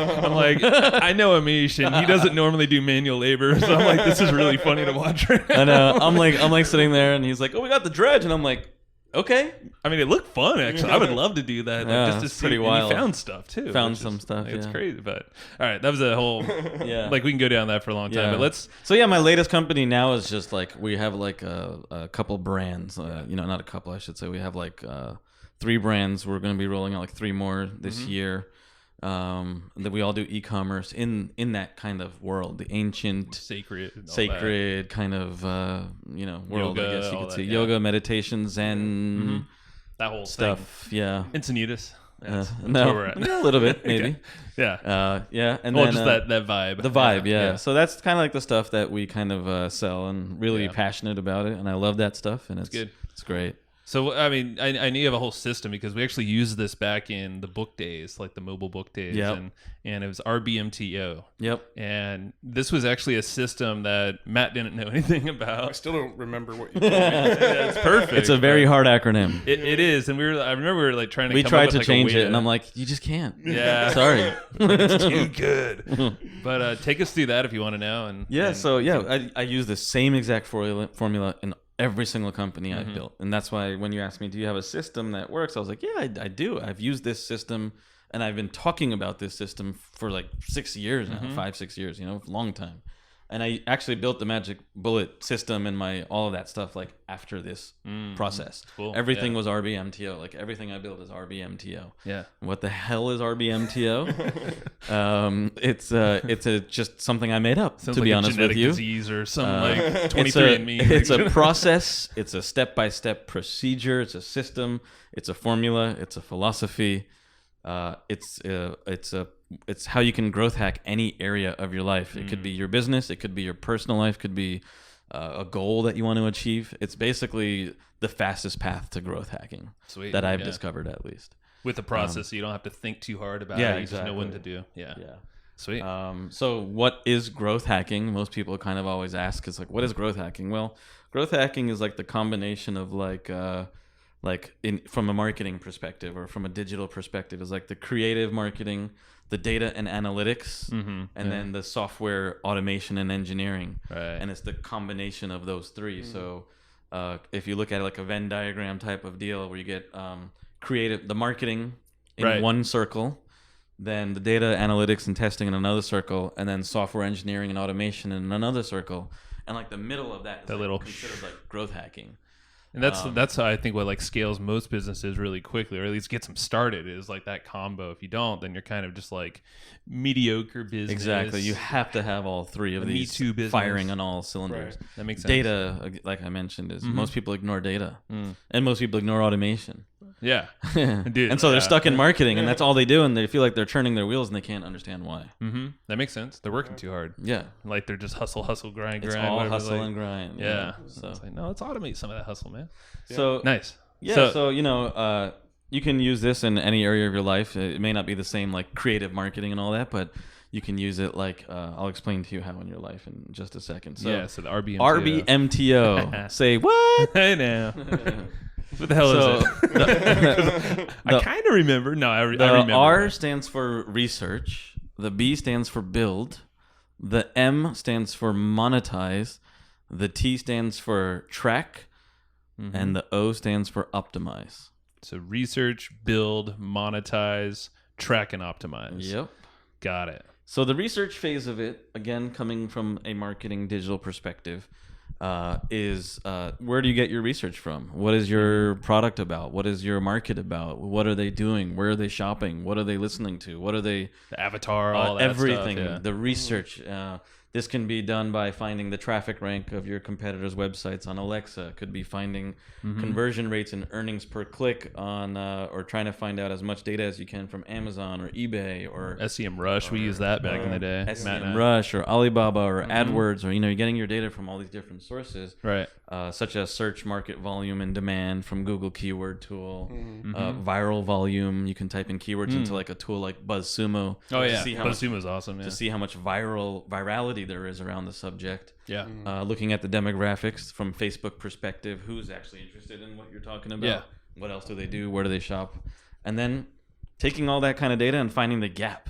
[SPEAKER 2] I know Amish and he doesn't normally do manual labor, so I'm like, this is really funny to watch right now.
[SPEAKER 4] I know. I'm like sitting there, and he's like, "Oh, we got the dredge," and I'm like, "Okay."
[SPEAKER 2] I mean, it looked fun actually. I would love to do that,
[SPEAKER 4] Yeah,
[SPEAKER 2] just to
[SPEAKER 4] it's
[SPEAKER 2] see.
[SPEAKER 4] pretty
[SPEAKER 2] And
[SPEAKER 4] wild.
[SPEAKER 2] he found stuff too.
[SPEAKER 4] Found
[SPEAKER 2] which
[SPEAKER 4] some
[SPEAKER 2] is,
[SPEAKER 4] stuff,
[SPEAKER 2] It's
[SPEAKER 4] yeah.
[SPEAKER 2] crazy, but all right, that was a whole.
[SPEAKER 4] Yeah.
[SPEAKER 2] Like we can go down that for a long time,
[SPEAKER 4] Yeah.
[SPEAKER 2] but let's.
[SPEAKER 4] So yeah, my latest company now is just like we have like a couple brands. Not a couple, I should say. We have like 3 brands. We're going to be rolling out like 3 more this year. That we all do e-commerce in that kind of world, the ancient,
[SPEAKER 2] Sacred, and all
[SPEAKER 4] sacred kind of world.
[SPEAKER 2] Yoga,
[SPEAKER 4] I guess you
[SPEAKER 2] all
[SPEAKER 4] could
[SPEAKER 2] that,
[SPEAKER 4] say
[SPEAKER 2] yeah.
[SPEAKER 4] yoga, meditation, Zen
[SPEAKER 2] that whole
[SPEAKER 4] stuff. Yeah.
[SPEAKER 2] thing. Encinitas. That's
[SPEAKER 4] No,
[SPEAKER 2] where we're at.
[SPEAKER 4] a little bit maybe.
[SPEAKER 2] Yeah.
[SPEAKER 4] Yeah, and
[SPEAKER 2] Well,
[SPEAKER 4] then
[SPEAKER 2] just that vibe.
[SPEAKER 4] the vibe, yeah. So that's kind of like the stuff that we kind of sell, and really
[SPEAKER 2] Yeah.
[SPEAKER 4] passionate about it, and I love that stuff, and it's
[SPEAKER 2] good.
[SPEAKER 4] It's great.
[SPEAKER 2] So I mean, I knew you have a whole system because we actually used this back in the book days, like the mobile book days,
[SPEAKER 4] Yep.
[SPEAKER 2] and it was RBMTO.
[SPEAKER 4] Yep.
[SPEAKER 2] And this was actually a system that Matt didn't know anything
[SPEAKER 3] I
[SPEAKER 2] about.
[SPEAKER 3] still don't remember what you told me.
[SPEAKER 2] Yeah, it's perfect.
[SPEAKER 4] It's a very hard acronym.
[SPEAKER 2] It is, and I remember we were like trying to.
[SPEAKER 4] We
[SPEAKER 2] come
[SPEAKER 4] tried
[SPEAKER 2] up with,
[SPEAKER 4] to
[SPEAKER 2] like, a
[SPEAKER 4] change
[SPEAKER 2] way
[SPEAKER 4] it,
[SPEAKER 2] to-
[SPEAKER 4] and I'm like, you just can't.
[SPEAKER 2] Yeah.
[SPEAKER 4] Sorry.
[SPEAKER 2] it's too good. But take us through that if you want to know. And
[SPEAKER 4] Yeah.
[SPEAKER 2] and-
[SPEAKER 4] So yeah, I use the same exact formula in every single company I've built, and that's why when you asked me, do you have a system that works? I was like, yeah, I do. I've used this system, and I've been talking about this system for like 6 years now, 5-6 years, a long time. And I actually built the magic bullet system and all of that stuff like after this process.
[SPEAKER 2] Cool.
[SPEAKER 4] Everything
[SPEAKER 2] Yeah.
[SPEAKER 4] was RBMTO. Like everything I built is RBMTO.
[SPEAKER 2] Yeah.
[SPEAKER 4] What the hell is RBMTO? It's just something I made up,
[SPEAKER 2] Sounds
[SPEAKER 4] to
[SPEAKER 2] like
[SPEAKER 4] be
[SPEAKER 2] a
[SPEAKER 4] honest
[SPEAKER 2] genetic
[SPEAKER 4] with you.
[SPEAKER 2] disease or some like
[SPEAKER 4] It's
[SPEAKER 2] 23andMe.
[SPEAKER 4] it's a process. It's a step-by-step procedure. It's a system. It's a formula. It's a philosophy. It's how you can growth hack any area of your life. It could be your business. It could be your personal life. Could be a goal that you want to achieve. It's basically the fastest path to growth hacking
[SPEAKER 2] Sweet.
[SPEAKER 4] that I've
[SPEAKER 2] Yeah.
[SPEAKER 4] discovered, at least.
[SPEAKER 2] With the process, so you don't have to think too hard about
[SPEAKER 4] Yeah,
[SPEAKER 2] it. You just know when to
[SPEAKER 4] exactly.
[SPEAKER 2] do. Yeah.
[SPEAKER 4] Yeah.
[SPEAKER 2] Sweet.
[SPEAKER 4] So what is growth hacking? Most people kind of always ask, is like, what is growth hacking? Well, growth hacking is like the combination of from a marketing perspective or from a digital perspective, is like the creative marketing, the data and analytics, and then the software automation and engineering.
[SPEAKER 2] Right.
[SPEAKER 4] And it's the combination of those 3. So if you look at it like a Venn diagram type of deal, where you get the marketing in
[SPEAKER 2] Right.
[SPEAKER 4] one circle, then the data analytics and testing in another circle, and then software engineering and automation in another circle, and like the middle of that is considered like growth hacking.
[SPEAKER 2] And that's how I think what like scales most businesses really quickly, or at least gets them started, is like that combo. If you don't, then you're kind of just like mediocre business.
[SPEAKER 4] Exactly. You have to have all 3 of
[SPEAKER 2] A Me
[SPEAKER 4] these
[SPEAKER 2] Too business.
[SPEAKER 4] firing on all cylinders.
[SPEAKER 3] Right.
[SPEAKER 2] That makes sense.
[SPEAKER 4] Data, like I mentioned, is most people ignore data, and most people ignore automation.
[SPEAKER 2] Yeah. Dude,
[SPEAKER 4] And so they're
[SPEAKER 2] yeah.
[SPEAKER 4] stuck in marketing, and that's all they do, and they feel like they're turning their wheels, and they can't understand why.
[SPEAKER 2] That makes sense. They're working too hard.
[SPEAKER 4] Yeah.
[SPEAKER 2] Like they're just hustle, grind,
[SPEAKER 4] It's
[SPEAKER 2] grind.
[SPEAKER 4] all
[SPEAKER 2] whatever,
[SPEAKER 4] hustle
[SPEAKER 2] like-
[SPEAKER 4] and grind.
[SPEAKER 2] Yeah.
[SPEAKER 4] So
[SPEAKER 2] It's like, no, let's automate some of that hustle, man.
[SPEAKER 4] so
[SPEAKER 2] Nice.
[SPEAKER 4] yeah, so you can use this in any area of your life. It may not be the same like creative marketing and all that, but you can use it like I'll explain to you how in your life in just a second. So
[SPEAKER 2] Yeah, so the RBMTO.
[SPEAKER 4] RBMTO. Say what?
[SPEAKER 2] Hey now. What the hell
[SPEAKER 4] So
[SPEAKER 2] is it? I kind of remember. No, I
[SPEAKER 4] the
[SPEAKER 2] remember.
[SPEAKER 4] R stands for research. The B stands for build. The M stands for monetize. The T stands for track. And the O stands for optimize.
[SPEAKER 2] So research, build, monetize, track, and optimize.
[SPEAKER 4] Yep.
[SPEAKER 2] Got it.
[SPEAKER 4] So the research phase of it, again, coming from a marketing digital perspective, is where do you get your research from? What is your product about? What is your market about? What are they doing? Where are they shopping? What are they listening to? What are they?
[SPEAKER 2] The avatar, all that
[SPEAKER 4] Everything.
[SPEAKER 2] stuff. Yeah.
[SPEAKER 4] The research. This can be done by finding the traffic rank of your competitors' websites on Alexa. It could be finding conversion rates and earnings per click on, or trying to find out as much data as you can from Amazon or eBay or
[SPEAKER 2] SEM Rush, we used that back in the day. Matt and
[SPEAKER 4] SEM
[SPEAKER 2] I.
[SPEAKER 4] Rush or Alibaba or AdWords, or you're getting your data from all these different sources,
[SPEAKER 2] Right.
[SPEAKER 4] such as search market volume and demand from Google Keyword Tool, viral volume. You can type in keywords into like a tool like BuzzSumo.
[SPEAKER 2] Oh,
[SPEAKER 4] to
[SPEAKER 2] yeah.
[SPEAKER 4] see how much,
[SPEAKER 2] BuzzSumo is awesome. Yeah.
[SPEAKER 4] to see how much virality there is around the subject.
[SPEAKER 2] Yeah.
[SPEAKER 4] Looking at the demographics from Facebook perspective, who's actually interested in what you're talking about?
[SPEAKER 2] Yeah.
[SPEAKER 4] What else do they do? Where do they shop? and then taking all that kind of data and finding the gap.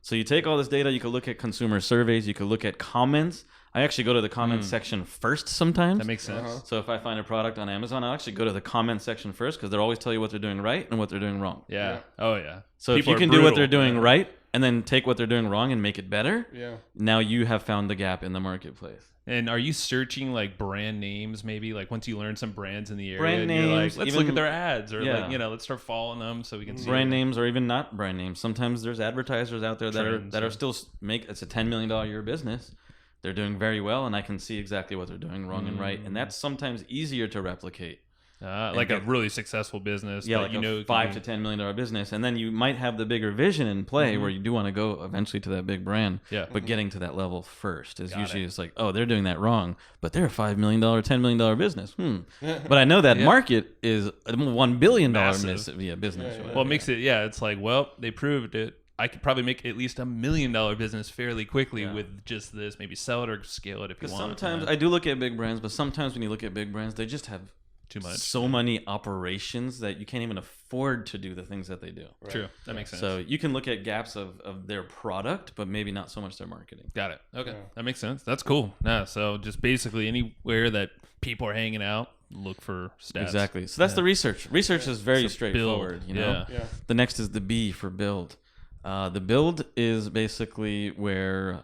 [SPEAKER 4] So you take all this data, you could look at consumer surveys, you could look at comments. I actually go to the comments section first sometimes.
[SPEAKER 2] That makes sense.
[SPEAKER 4] So if I find a product on Amazon, I'll actually go to the comment section first because they'll always tell you what they're doing right and what they're doing wrong.
[SPEAKER 2] Yeah. Oh, yeah.
[SPEAKER 4] So if you can do what they're doing right and then take what they're doing wrong and make it better, now you have found the gap in the marketplace.
[SPEAKER 2] And are you searching like brand names maybe? Like once you learn some brands in the area,
[SPEAKER 4] Brand
[SPEAKER 2] and you're like,
[SPEAKER 4] names,
[SPEAKER 2] let's
[SPEAKER 4] even-
[SPEAKER 2] look at their ads or
[SPEAKER 4] Yeah.
[SPEAKER 2] like, let's start following them so we can see
[SPEAKER 4] Brand names or even not brand names. Sometimes there's advertisers out there
[SPEAKER 2] Trends,
[SPEAKER 4] that are still it's a $10 million a year business. They're doing very well, and I can see exactly what they're doing wrong and right, and that's sometimes easier to replicate.
[SPEAKER 2] like a really successful business.
[SPEAKER 4] Yeah,
[SPEAKER 2] that
[SPEAKER 4] like a $5 to $10 million business, and then you might have the bigger vision in play where you do want to go eventually to that big brand.
[SPEAKER 2] Yeah.
[SPEAKER 4] But getting to that level first is usually
[SPEAKER 2] it.
[SPEAKER 4] it's like, oh, they're doing that wrong, but they're a $5 million, $10 million business. But I know that market is a $1 billion business. Right?
[SPEAKER 2] Well, it makes it, it's like, well, they proved it. I could probably make at least $1 million business fairly quickly with just this. Maybe sell it or scale it if you want.
[SPEAKER 4] Sometimes I do look at big brands, but sometimes when you look at big brands, they just have
[SPEAKER 2] too much.
[SPEAKER 4] So many operations that you can't even afford to do the things that they do.
[SPEAKER 2] Right. True. That makes sense.
[SPEAKER 4] So you can look at gaps of their product, but maybe not so much their marketing.
[SPEAKER 2] Got it. Okay. Yeah. That makes sense. That's cool. Yeah. So just basically anywhere that people are hanging out, look for stats.
[SPEAKER 4] Exactly. So that's the research. Research is very straightforward. You know? The next is the B for build. The build is basically where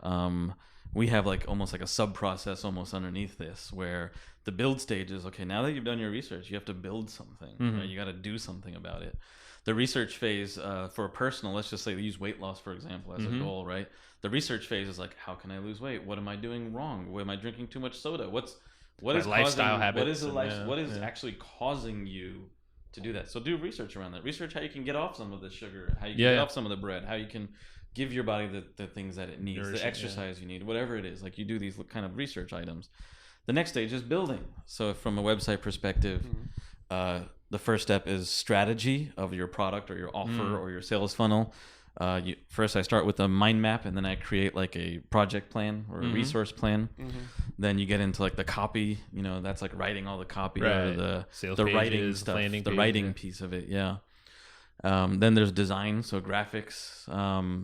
[SPEAKER 4] we have like almost like a sub process almost underneath this, where the build stage is, okay, now that you've done your research, you have to build something. Right? You got to do something about it. The research phase for a personal, let's just say use weight loss, for example, as a goal, right? The research phase is like, how can I lose weight? What am I doing wrong? Am I drinking too much soda? What is
[SPEAKER 2] lifestyle habits?
[SPEAKER 4] What is actually causing you to do that? So do research around that. Research how you can get off some of the sugar, how you can get off some of the bread, how you can give your body the things that it needs, the exercise you need, whatever it is. Like you do these kind of research items. The next stage is building. So from a website perspective, the first step is strategy of your product or your offer or your sales funnel. First I start with a mind map, and then I create like a project plan or a resource plan. Then you get into like the copy, that's like writing all the copy or the
[SPEAKER 2] sales
[SPEAKER 4] the
[SPEAKER 2] pages,
[SPEAKER 4] writing stuff,
[SPEAKER 2] landing
[SPEAKER 4] the
[SPEAKER 2] pages,
[SPEAKER 4] writing piece of it. Then there's design, so graphics,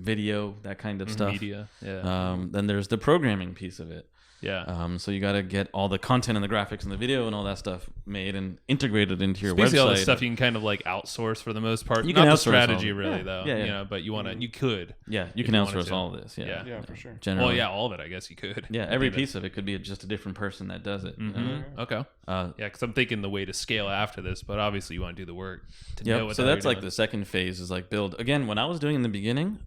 [SPEAKER 4] video, that kind of stuff.
[SPEAKER 2] Media.
[SPEAKER 4] Then there's the programming piece of it. So you got to get all the content and the graphics and the video and all that stuff made and integrated into your
[SPEAKER 2] basically
[SPEAKER 4] website.
[SPEAKER 2] All the stuff you can kind of like outsource for the most part.
[SPEAKER 4] You can
[SPEAKER 2] Not
[SPEAKER 4] outsource
[SPEAKER 2] the strategy
[SPEAKER 4] all.
[SPEAKER 2] really though. But you want to, you could.
[SPEAKER 4] Yeah, you can outsource all of this.
[SPEAKER 3] Yeah, for sure.
[SPEAKER 4] Generally.
[SPEAKER 2] Well, all of it, I guess you could.
[SPEAKER 4] Yeah, every piece of it could be just a different person that does it.
[SPEAKER 2] Okay. Because I'm thinking the way to scale after this, but obviously you want to do the work to know what
[SPEAKER 4] so that's like the second phase is like build. Again, when I was doing in the beginning,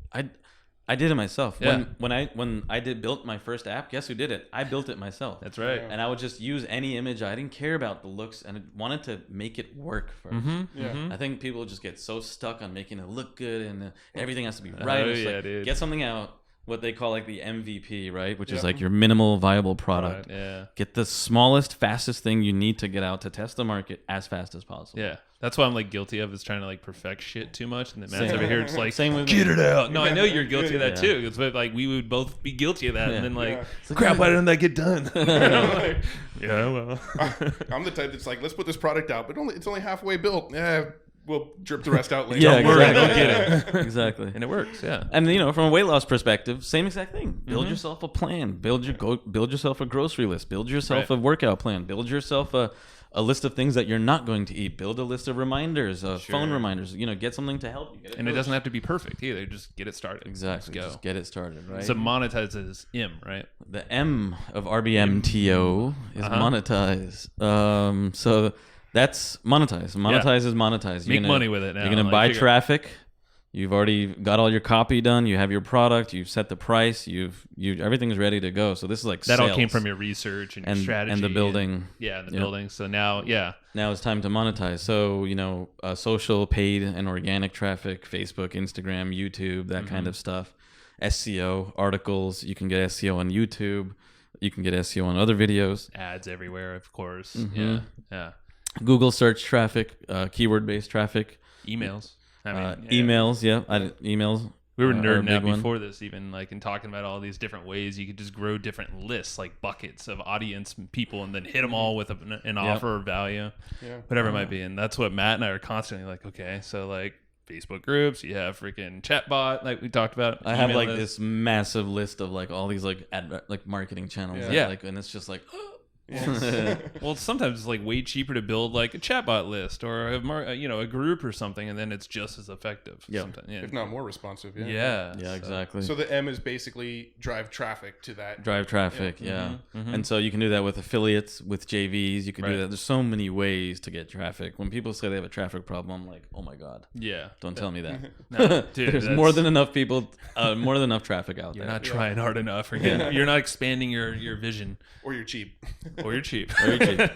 [SPEAKER 4] I did it myself. When I built my first app, guess who did it? I built it myself.
[SPEAKER 2] That's right.
[SPEAKER 4] And I would just use any image. I didn't care about the looks, and I wanted to make it work first. I think people just get so stuck on making it look good, and everything has to be right.
[SPEAKER 2] Dude.
[SPEAKER 4] Get something out, what they call like the MVP, right? Which is like your minimal viable product. Get the smallest, fastest thing you need to get out to test the market as fast as possible.
[SPEAKER 2] Yeah. That's what I'm like guilty of, is trying to like perfect shit too much, and then Matt's over here just like,
[SPEAKER 4] Same with
[SPEAKER 2] get
[SPEAKER 4] me.
[SPEAKER 2] it out. No, I know you're guilty of that too. It's like we would both be guilty of that, and then like, crap, why didn't that get done? Well,
[SPEAKER 3] I'm the type that's like, let's put this product out, but it's only halfway built. We'll drip the rest out later.
[SPEAKER 4] Yeah,
[SPEAKER 2] Don't worry, go
[SPEAKER 4] exactly.
[SPEAKER 2] get it.
[SPEAKER 4] Exactly.
[SPEAKER 2] And it works. Yeah.
[SPEAKER 4] And from a weight loss perspective, same exact thing. Build yourself a plan. Build yourself a grocery list. Build yourself a workout plan. Build yourself a list of things that you're not going to eat. Build a list of reminders, phone reminders. Get something to help you.
[SPEAKER 2] And it doesn't have to be perfect either. Just get it started.
[SPEAKER 4] Exactly.
[SPEAKER 2] Just go.
[SPEAKER 4] Just get it started, right?
[SPEAKER 2] So monetize is M, right?
[SPEAKER 4] The M of RBMTO is monetize. So that's monetize. Monetize is monetize.
[SPEAKER 2] Make money with it now.
[SPEAKER 4] You're going to buy traffic. You've already got all your copy done. You have your product. You've set the price. Everything's ready to go. So this is like
[SPEAKER 2] that
[SPEAKER 4] sales.
[SPEAKER 2] all came from your research and your strategy
[SPEAKER 4] and the building.
[SPEAKER 2] And the building. So now,
[SPEAKER 4] now it's time to monetize. So social, paid, and organic traffic, Facebook, Instagram, YouTube, that kind of stuff. SEO articles. You can get SEO on YouTube. You can get SEO on other videos.
[SPEAKER 2] Ads everywhere, of course. Yeah.
[SPEAKER 4] Google search traffic, keyword-based traffic.
[SPEAKER 2] Emails.
[SPEAKER 4] Emails, emails.
[SPEAKER 2] We were
[SPEAKER 4] Our
[SPEAKER 2] nerding out
[SPEAKER 4] big one.
[SPEAKER 2] before this, even like in talking about all these different ways you could just grow different lists, like buckets of audience and people, and then hit them all with an offer or value, whatever it might be. And that's what Matt and I are constantly like, okay, so like Facebook groups, you have freaking chatbot, like we talked about.
[SPEAKER 4] I have
[SPEAKER 2] email
[SPEAKER 4] like
[SPEAKER 2] list.
[SPEAKER 4] this massive list of like all these like like marketing channels.
[SPEAKER 2] Yeah.
[SPEAKER 4] Like, and it's just like,
[SPEAKER 2] Well, sometimes it's like way cheaper to build like a chatbot list or a group or something, and then it's just as effective.
[SPEAKER 4] Yeah.
[SPEAKER 2] sometimes.
[SPEAKER 3] if not more responsive. Yeah.
[SPEAKER 2] Yeah.
[SPEAKER 4] yeah,
[SPEAKER 2] so-
[SPEAKER 4] exactly.
[SPEAKER 3] So the M is basically drive traffic to that.
[SPEAKER 4] Drive traffic, yeah. And so you can do that with affiliates, with JVs. You can do
[SPEAKER 2] Right.
[SPEAKER 4] that. There's so many ways to get traffic. When people say they have a traffic problem, I'm like, oh my god,
[SPEAKER 2] Yeah.
[SPEAKER 4] don't tell me that.
[SPEAKER 2] No, dude,
[SPEAKER 4] There's
[SPEAKER 2] that's-
[SPEAKER 4] more than enough people, more than enough traffic out
[SPEAKER 2] You're
[SPEAKER 4] there.
[SPEAKER 2] not trying hard enough, or you're not expanding your vision,
[SPEAKER 3] Or you're cheap.
[SPEAKER 2] or you're cheap.
[SPEAKER 4] Very cheap.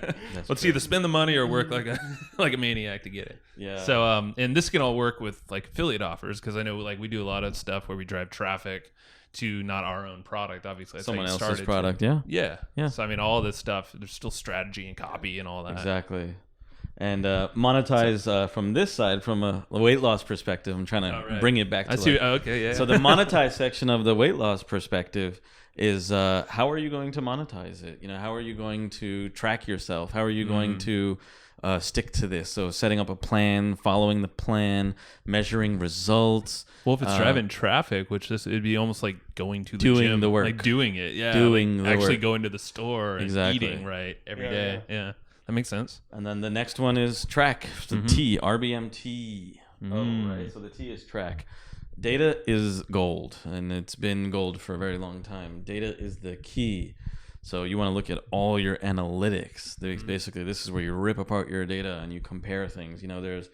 [SPEAKER 2] Let's either spend the money or work like a like a maniac to get it.
[SPEAKER 4] Yeah.
[SPEAKER 2] So and this can all work with like affiliate offers, because I know like we do a lot of stuff where we drive traffic to not our own product. Obviously, that's how
[SPEAKER 4] Someone
[SPEAKER 2] you
[SPEAKER 4] else's
[SPEAKER 2] started.
[SPEAKER 4] product, yeah.
[SPEAKER 2] Yeah.
[SPEAKER 4] Yeah.
[SPEAKER 2] So I mean, all this stuff. There's still strategy and copy and all that.
[SPEAKER 4] Exactly. And monetize from this side, from a weight loss perspective. I'm trying to
[SPEAKER 2] right.
[SPEAKER 4] bring it back to
[SPEAKER 2] I see.
[SPEAKER 4] like-
[SPEAKER 2] Okay. Yeah.
[SPEAKER 4] So the monetize section of the weight loss perspective is how are you going to monetize it? You know, how are you going to track yourself? How are you going to stick to this? So setting up a plan, following the plan, measuring results.
[SPEAKER 2] well, if it's driving traffic, which it'd be almost like going to the
[SPEAKER 4] Doing
[SPEAKER 2] gym,
[SPEAKER 4] the work.
[SPEAKER 2] like doing it. Yeah.
[SPEAKER 4] Doing
[SPEAKER 2] like
[SPEAKER 4] the
[SPEAKER 2] actually
[SPEAKER 4] work.
[SPEAKER 2] going to the store and
[SPEAKER 4] Exactly.
[SPEAKER 2] eating right every
[SPEAKER 3] Yeah,
[SPEAKER 2] day. Yeah. That makes sense.
[SPEAKER 4] And then the next one is track. The T, RBMT. Oh, right. So the T is track. Data is gold, and it's been gold for a very long time. Data is the key. So you want to look at all your analytics. Basically, this is where you rip apart your data and you compare things. You know, there's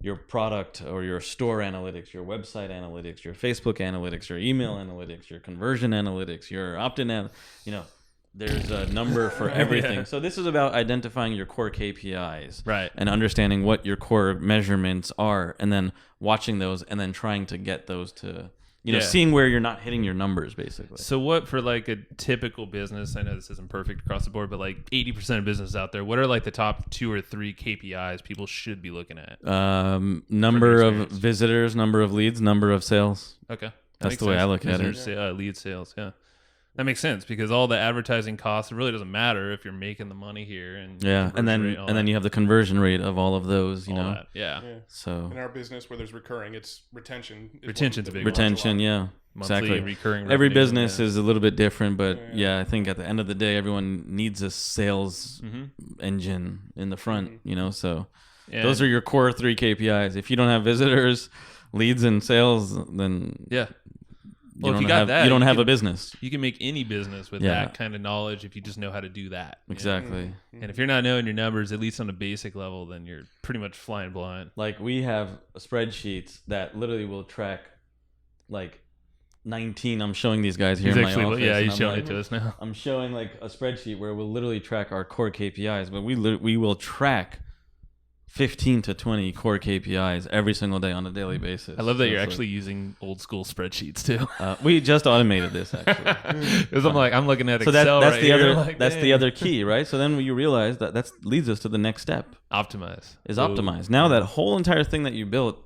[SPEAKER 4] your product or your store analytics, your website analytics, your Facebook analytics, your email analytics, your conversion analytics, your opt-in, there's a number for everything. So this is about identifying your core KPIs,
[SPEAKER 2] Right.
[SPEAKER 4] and understanding what your core measurements are, and then watching those, and then trying to get those to,
[SPEAKER 2] Yeah.
[SPEAKER 4] seeing where you're not hitting your numbers, basically.
[SPEAKER 2] So what for like a typical business? I know this isn't perfect across the board, but like 80% of businesses out there, what are like the top 2 or 3 KPIs people should be looking at?
[SPEAKER 4] Number of
[SPEAKER 2] experience.
[SPEAKER 4] visitors, number of leads, number of sales.
[SPEAKER 2] Okay. That
[SPEAKER 4] That's
[SPEAKER 2] makes
[SPEAKER 4] the way I
[SPEAKER 2] sense.
[SPEAKER 4] look at it.
[SPEAKER 2] Visitors, lead sales. Yeah. That makes sense, because all the advertising costs, it really doesn't matter if you're making the money here. And
[SPEAKER 4] Yeah, and then you have the conversion rate of all of those. You know,
[SPEAKER 2] that. Yeah.
[SPEAKER 3] Yeah.
[SPEAKER 4] so
[SPEAKER 3] In our business where there's recurring, it's retention. is
[SPEAKER 2] Retention's
[SPEAKER 3] one
[SPEAKER 2] a big
[SPEAKER 3] that
[SPEAKER 2] one.
[SPEAKER 3] matters a lot.
[SPEAKER 4] retention. Yeah,
[SPEAKER 2] Monthly
[SPEAKER 4] exactly.
[SPEAKER 2] recurring
[SPEAKER 4] Every
[SPEAKER 2] revenue,
[SPEAKER 4] business
[SPEAKER 2] yeah.
[SPEAKER 4] is a little bit different, but yeah, I think at the end of the day, everyone needs a sales engine in the front. You know, so
[SPEAKER 2] Yeah.
[SPEAKER 4] those are your core 3 KPIs. If you don't have visitors, leads, and sales, then
[SPEAKER 2] Yeah.
[SPEAKER 4] you
[SPEAKER 2] Well, if
[SPEAKER 4] don't
[SPEAKER 2] you got
[SPEAKER 4] have
[SPEAKER 2] that,
[SPEAKER 4] you don't
[SPEAKER 2] you
[SPEAKER 4] have
[SPEAKER 2] can-
[SPEAKER 4] a business.
[SPEAKER 2] You can make any business with
[SPEAKER 4] Yeah.
[SPEAKER 2] that kind of knowledge if you just know how to do that. you know?
[SPEAKER 4] Exactly.
[SPEAKER 2] And if you're not knowing your numbers, at least on a basic level, then you're pretty much flying blind.
[SPEAKER 4] Like we have spreadsheets that literally will track like 19. I'm showing these guys here in my office.
[SPEAKER 2] yeah,
[SPEAKER 4] and
[SPEAKER 2] he's
[SPEAKER 4] I'm
[SPEAKER 2] showing
[SPEAKER 4] like,
[SPEAKER 2] it to us now.
[SPEAKER 4] I'm showing like a spreadsheet where we'll literally track our core KPIs, but we will track 15 to 20 core KPIs every single day on a daily basis.
[SPEAKER 2] I love that
[SPEAKER 4] So
[SPEAKER 2] you're
[SPEAKER 4] it's
[SPEAKER 2] actually using old school spreadsheets too.
[SPEAKER 4] we just automated this actually.
[SPEAKER 2] Because I'm looking at
[SPEAKER 4] So
[SPEAKER 2] Excel
[SPEAKER 4] that's
[SPEAKER 2] right
[SPEAKER 4] the
[SPEAKER 2] here,
[SPEAKER 4] other
[SPEAKER 2] like,
[SPEAKER 4] that's the
[SPEAKER 2] dang.
[SPEAKER 4] other key, right? So then you realize that leads us to the next step.
[SPEAKER 2] Optimize.
[SPEAKER 4] Is
[SPEAKER 2] Ooh.
[SPEAKER 4] optimize. Now that whole entire thing that you built,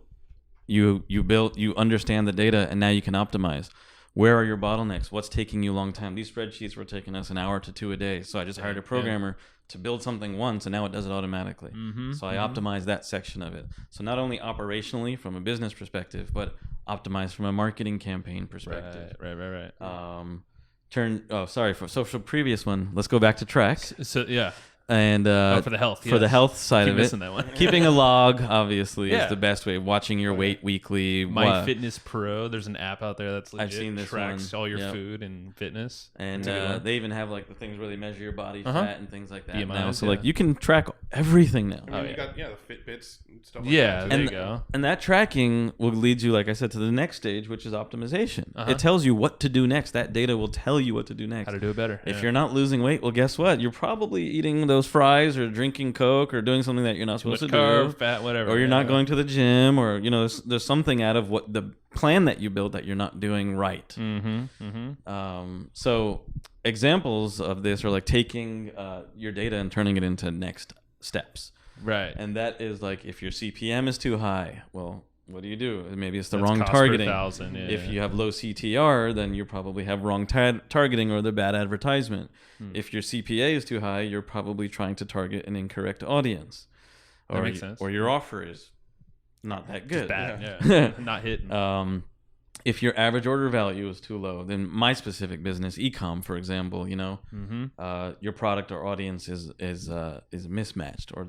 [SPEAKER 4] you understand the data, and now you can optimize. Where are your bottlenecks? What's taking you a long time? These spreadsheets were taking us an hour to 2 a day. So I just hired a programmer to build something once, and now it does it automatically. So I optimize that section of it. So not only operationally from a business perspective, but optimize from a marketing campaign perspective.
[SPEAKER 2] Right.
[SPEAKER 4] For previous one, let's go back to track.
[SPEAKER 2] So yeah,
[SPEAKER 4] And
[SPEAKER 2] for the health,
[SPEAKER 4] for the
[SPEAKER 2] yes.
[SPEAKER 4] health side
[SPEAKER 2] Keep
[SPEAKER 4] of it,
[SPEAKER 2] missing that one.
[SPEAKER 4] keeping a log obviously
[SPEAKER 2] Yeah.
[SPEAKER 4] is the best way. Watching your weight weekly.
[SPEAKER 2] MyFitnessPro. There's an app out there that's legit.
[SPEAKER 4] I've seen this
[SPEAKER 2] tracks
[SPEAKER 4] one.
[SPEAKER 2] all your
[SPEAKER 4] Yep.
[SPEAKER 2] food and fitness.
[SPEAKER 4] And
[SPEAKER 2] That's a good one.
[SPEAKER 4] they even have like the things where they measure your body
[SPEAKER 2] Uh-huh.
[SPEAKER 4] fat and things like that
[SPEAKER 2] BMIs,
[SPEAKER 4] now. So
[SPEAKER 2] yeah.
[SPEAKER 4] like you can track everything now.
[SPEAKER 3] I mean,
[SPEAKER 2] Oh,
[SPEAKER 3] you
[SPEAKER 2] yeah.
[SPEAKER 3] got the Fitbits and stuff like
[SPEAKER 2] Yeah,
[SPEAKER 3] that.
[SPEAKER 2] there
[SPEAKER 3] too.
[SPEAKER 2] you go.
[SPEAKER 4] And that tracking will lead you, like I said, to the next stage, which is optimization.
[SPEAKER 2] Uh-huh.
[SPEAKER 4] It tells you what to do next. That data will tell you what to do next.
[SPEAKER 2] How to do it better.
[SPEAKER 4] If
[SPEAKER 2] yeah.
[SPEAKER 4] you're not losing weight, well, guess what? You're probably eating those fries or drinking Coke or doing something that you're not supposed to
[SPEAKER 2] carb,
[SPEAKER 4] do.
[SPEAKER 2] fat, whatever.
[SPEAKER 4] Or you're not
[SPEAKER 2] yeah.
[SPEAKER 4] going to the gym, or there's something out of what the plan that you built that you're not doing right. So examples of this are like taking your data and turning it into next steps.
[SPEAKER 2] Right.
[SPEAKER 4] And that is like if your CPM is too high, well, what do you do? Maybe it's the
[SPEAKER 2] That's
[SPEAKER 4] wrong
[SPEAKER 2] cost per
[SPEAKER 4] targeting.
[SPEAKER 2] 1,000, yeah.
[SPEAKER 4] If you have low CTR, then you probably have wrong targeting or the bad advertisement. If your CPA is too high, you're probably trying to target an incorrect audience.
[SPEAKER 2] That makes sense.
[SPEAKER 4] Or your offer is not that good.
[SPEAKER 2] Just bad, yeah. Not hitting.
[SPEAKER 4] If your average order value is too low, then my specific business, e-com, for example, you know, your product or audience is mismatched, or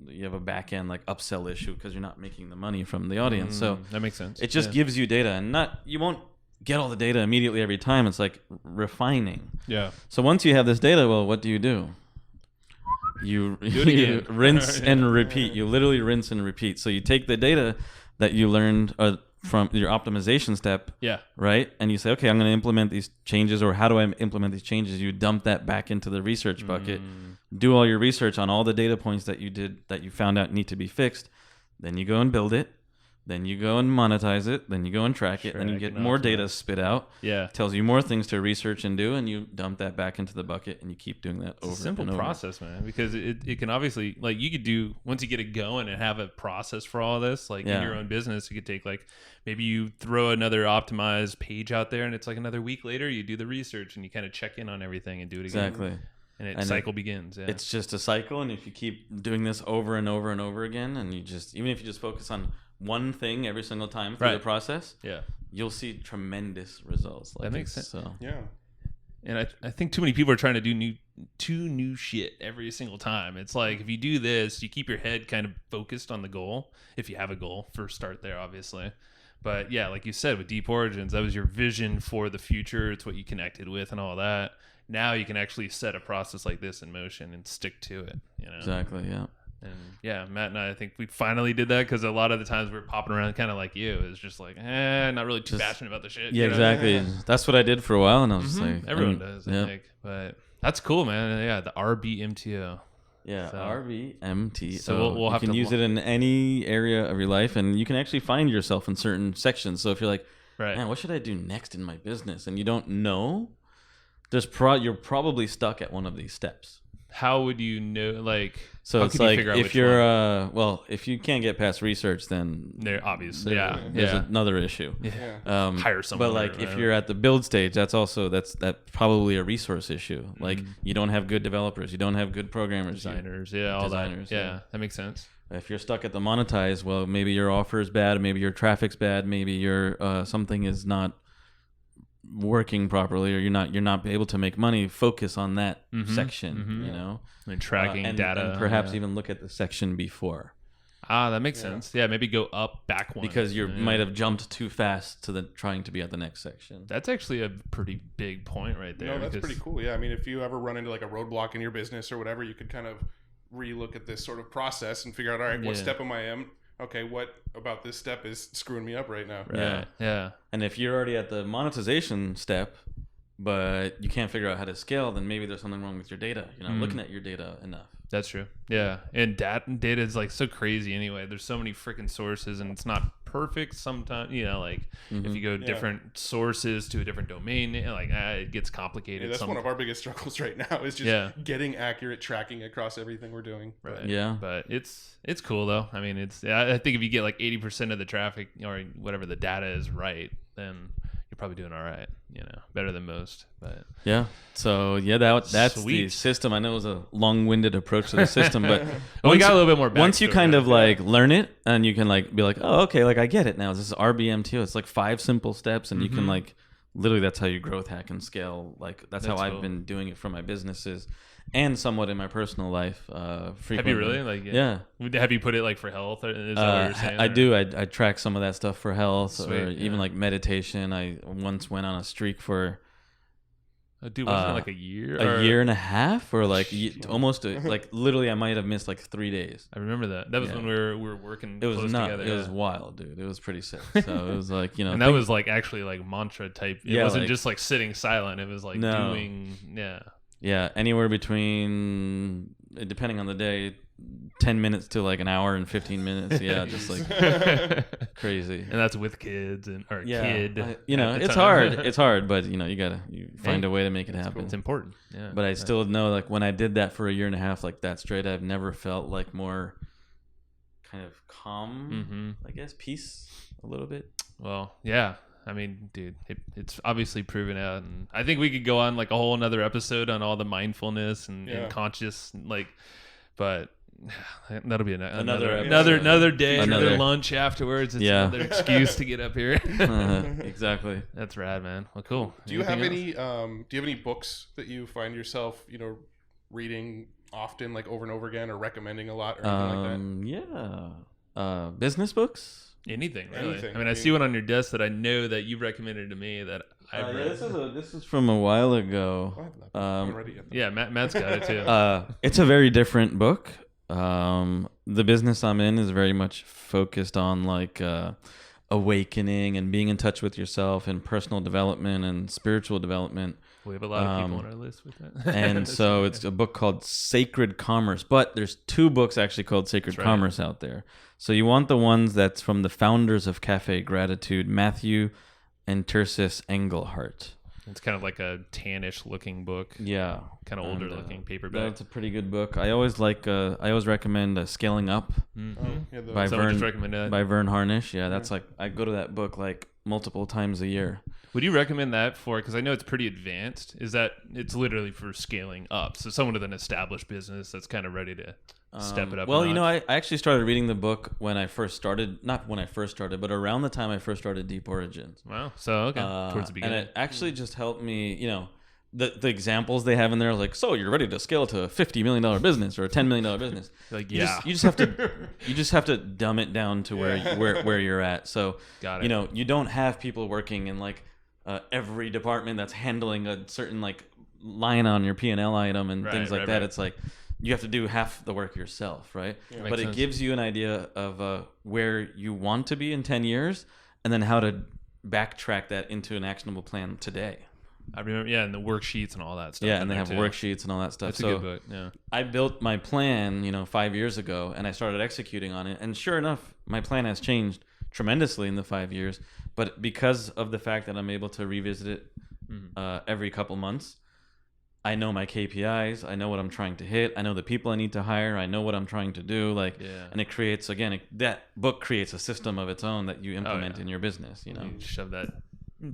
[SPEAKER 4] you have a back end like upsell issue because you're not making the money from the audience. So
[SPEAKER 2] that makes sense.
[SPEAKER 4] it just gives you data, and you won't get all the data immediately every time. It's like refining.
[SPEAKER 2] Yeah.
[SPEAKER 4] So once you have this data, well, what do? You rinse and repeat. You literally rinse and repeat. So you take the data that you learned from your optimization step, right? And you say, okay, I'm going to implement these changes, or how do I implement these changes? You dump that back into the research bucket, do all your research on all the data points that you found out need to be fixed. Then you go and build it. Then you go and monetize it. Then you go and track it. Then you get more data spit out. Yeah. Tells you more things to research and do, and you dump that back into the bucket, and you keep doing that over and over. It's a simple
[SPEAKER 2] process, man, because it can obviously, like, you could do, once you get it going and have a process for all this, like in your own business, you could take, like, maybe you throw another optimized page out there, and it's like another week later, you do the research, and you kind of check in on everything and do it again. Exactly. And cycle begins. Yeah.
[SPEAKER 4] It's just a cycle, and if you keep doing this over and over and over again, and even if you just focus on one thing every single time through the process, you'll see tremendous results.
[SPEAKER 2] That makes sense.
[SPEAKER 4] So.
[SPEAKER 3] Yeah.
[SPEAKER 2] And I think too many people are trying to do new shit every single time. It's like, if you do this, you keep your head kind of focused on the goal. If you have a goal, first start there, obviously. But yeah, like you said, with Deep Origins, that was your vision for the future. It's what you connected with and all that. Now you can actually set a process like this in motion and stick to it. You know?
[SPEAKER 4] Exactly. Yeah.
[SPEAKER 2] And yeah, Matt and I think we finally did that, because a lot of the times we're popping around kind of like you. It's just like, not really too passionate about the shit.
[SPEAKER 4] Yeah, exactly. That's what I did for a while, and I was just like...
[SPEAKER 2] Everyone does, I think. But that's cool, man. Yeah, the RBMTO.
[SPEAKER 4] Yeah, so, RBMTO.
[SPEAKER 2] So we'll have
[SPEAKER 4] you can use it in any area of your life, and you can actually find yourself in certain sections. So if you're like, man, what should I do next in my business? And you don't know, you're probably stuck at one of these steps.
[SPEAKER 2] How would you know? Like,
[SPEAKER 4] so it's like, if you're if you can't get past research, then
[SPEAKER 2] they're obvious.
[SPEAKER 4] There's another issue.
[SPEAKER 2] Hire someone.
[SPEAKER 4] But like, if you're at the build stage, that's probably a resource issue. Like, you don't have good developers, you don't have good programmers,
[SPEAKER 2] designers, all designers. That makes sense.
[SPEAKER 4] If you're stuck at the monetize, well, maybe your offer is bad, maybe your traffic's bad, maybe your something is not working properly, or you're not able to make money. Focus on that section, you know,
[SPEAKER 2] and tracking data,
[SPEAKER 4] and perhaps even look at the section before.
[SPEAKER 2] That makes sense. Yeah, maybe go back one,
[SPEAKER 4] because you might have jumped too fast to trying to be at the next section.
[SPEAKER 2] That's actually a pretty big point right there.
[SPEAKER 3] No, that's pretty cool. Yeah, I mean, if you ever run into like a roadblock in your business or whatever, you could kind of re-look at this sort of process and figure out, all right, what step am I in? Okay, what about this step is screwing me up right now?
[SPEAKER 2] Yeah.
[SPEAKER 4] And if you're already at the monetization step, but you can't figure out how to scale, then maybe there's something wrong with your data. You're not looking at your data enough.
[SPEAKER 2] That's true. Yeah. And data is like so crazy anyway. There's so many freaking sources, and it's not perfect sometimes. You know, like if you go different sources to a different domain, like it gets complicated.
[SPEAKER 3] Yeah, that's one of our biggest struggles right now, is just getting accurate tracking across everything we're doing.
[SPEAKER 2] Right. Yeah. But it's cool though. I mean, I think if you get like 80% of the traffic or whatever the data is right, then you're probably doing all right, you know, better than most. But
[SPEAKER 4] yeah, so that's the system. I know it was a long-winded approach to the system, but
[SPEAKER 2] we got a little bit more.
[SPEAKER 4] Once you kind of like learn it, and you can like be like, oh, okay, like I get it now. This is RBMTO. It's like 5 simple steps, and you can like literally, that's how you growth hack and scale. Like that's how I've been doing it for my businesses. And somewhat in my personal life, frequently.
[SPEAKER 2] Have you really? Like, yeah. Have you put it like for health? Is that what you're saying?
[SPEAKER 4] I do. I track some of that stuff for health, or even like meditation. I once went on a streak for,
[SPEAKER 2] dude, wasn't it like a year?
[SPEAKER 4] A year and a half, or like almost like literally, I might have missed like 3 days.
[SPEAKER 2] I remember that. That was when we were working.
[SPEAKER 4] It was
[SPEAKER 2] close together.
[SPEAKER 4] It was wild, dude. It was pretty sick. So it was like, you know,
[SPEAKER 2] and that was like actually like mantra type. It wasn't just like sitting silent. It was like doing.
[SPEAKER 4] Yeah, anywhere between, depending on the day, 10 minutes to like an hour and 15 minutes. Yeah, just like crazy.
[SPEAKER 2] And that's with kids kid.
[SPEAKER 4] You know, it's hard. It's hard, but you know, you find a way to make it happen.
[SPEAKER 2] Cool. It's important. Yeah.
[SPEAKER 4] But I still know, like, when I did that for a year and a half, like that straight, I've never felt like more kind of calm, I guess, peace a little bit.
[SPEAKER 2] Well, yeah. I mean, dude, it's obviously proven out, and I think we could go on like a whole another episode on all the mindfulness and conscious, like, but that'll be another day, another lunch afterwards. It's another excuse to get up here.
[SPEAKER 4] Exactly.
[SPEAKER 2] That's rad, man. Well, cool.
[SPEAKER 3] Do you have any books that you find yourself, reading often, like over and over again, or recommending a lot, or anything like that?
[SPEAKER 4] Yeah. Business books.
[SPEAKER 2] Anything, really. I mean, I see one on your desk that I know that you recommended to me that I've read.
[SPEAKER 4] This is from a while ago.
[SPEAKER 2] Yeah, Matt's got it too.
[SPEAKER 4] It's a very different book. The business I'm in is very much focused on like awakening and being in touch with yourself and personal development and spiritual development.
[SPEAKER 2] We have a lot of people on our list with that.
[SPEAKER 4] And so it's a book called Sacred Commerce, but there's 2 books actually called Sacred Commerce out there. So you want the ones that's from the founders of Cafe Gratitude, Matthew and Terces Engelhart.
[SPEAKER 2] It's kind of like a tannish looking book.
[SPEAKER 4] Yeah.
[SPEAKER 2] Kind of older looking paperback.
[SPEAKER 4] That's a pretty good book. I always recommend Scaling Up by Verne Harnish. Yeah, that's like, I go to that book like multiple times a year.
[SPEAKER 2] Would you recommend that for, because I know it's pretty advanced, is that it's literally for scaling up? So someone with an established business that's kind of ready to step it up.
[SPEAKER 4] Well, I actually started reading the book when I first started, not when I first started, but around the time I first started Deep Origins.
[SPEAKER 2] Wow. So, okay. Towards the beginning.
[SPEAKER 4] And it actually just helped me, the examples they have in there, like, so you're ready to scale to a $50 million business or a $10 million business.
[SPEAKER 2] Like,
[SPEAKER 4] you just have to dumb it down to where you're at. So,
[SPEAKER 2] got it.
[SPEAKER 4] You don't have people working in like every department that's handling a certain like line on your P&L item and things like that. Right. It's like you have to do half the work yourself, right? Yeah, but it gives you an idea of where you want to be in 10 years and then how to backtrack that into an actionable plan today.
[SPEAKER 2] I remember, and the worksheets and all that stuff.
[SPEAKER 4] Yeah, and they have worksheets and all that stuff.
[SPEAKER 2] That's a good book, yeah.
[SPEAKER 4] I built my plan, 5 years ago, and I started executing on it. And sure enough, my plan has changed tremendously in the 5 years. But because of the fact that I'm able to revisit it every couple months, I know my KPIs. I know what I'm trying to hit. I know the people I need to hire. I know what I'm trying to do. And it creates, that book creates a system of its own that you implement in your business. You
[SPEAKER 2] shove that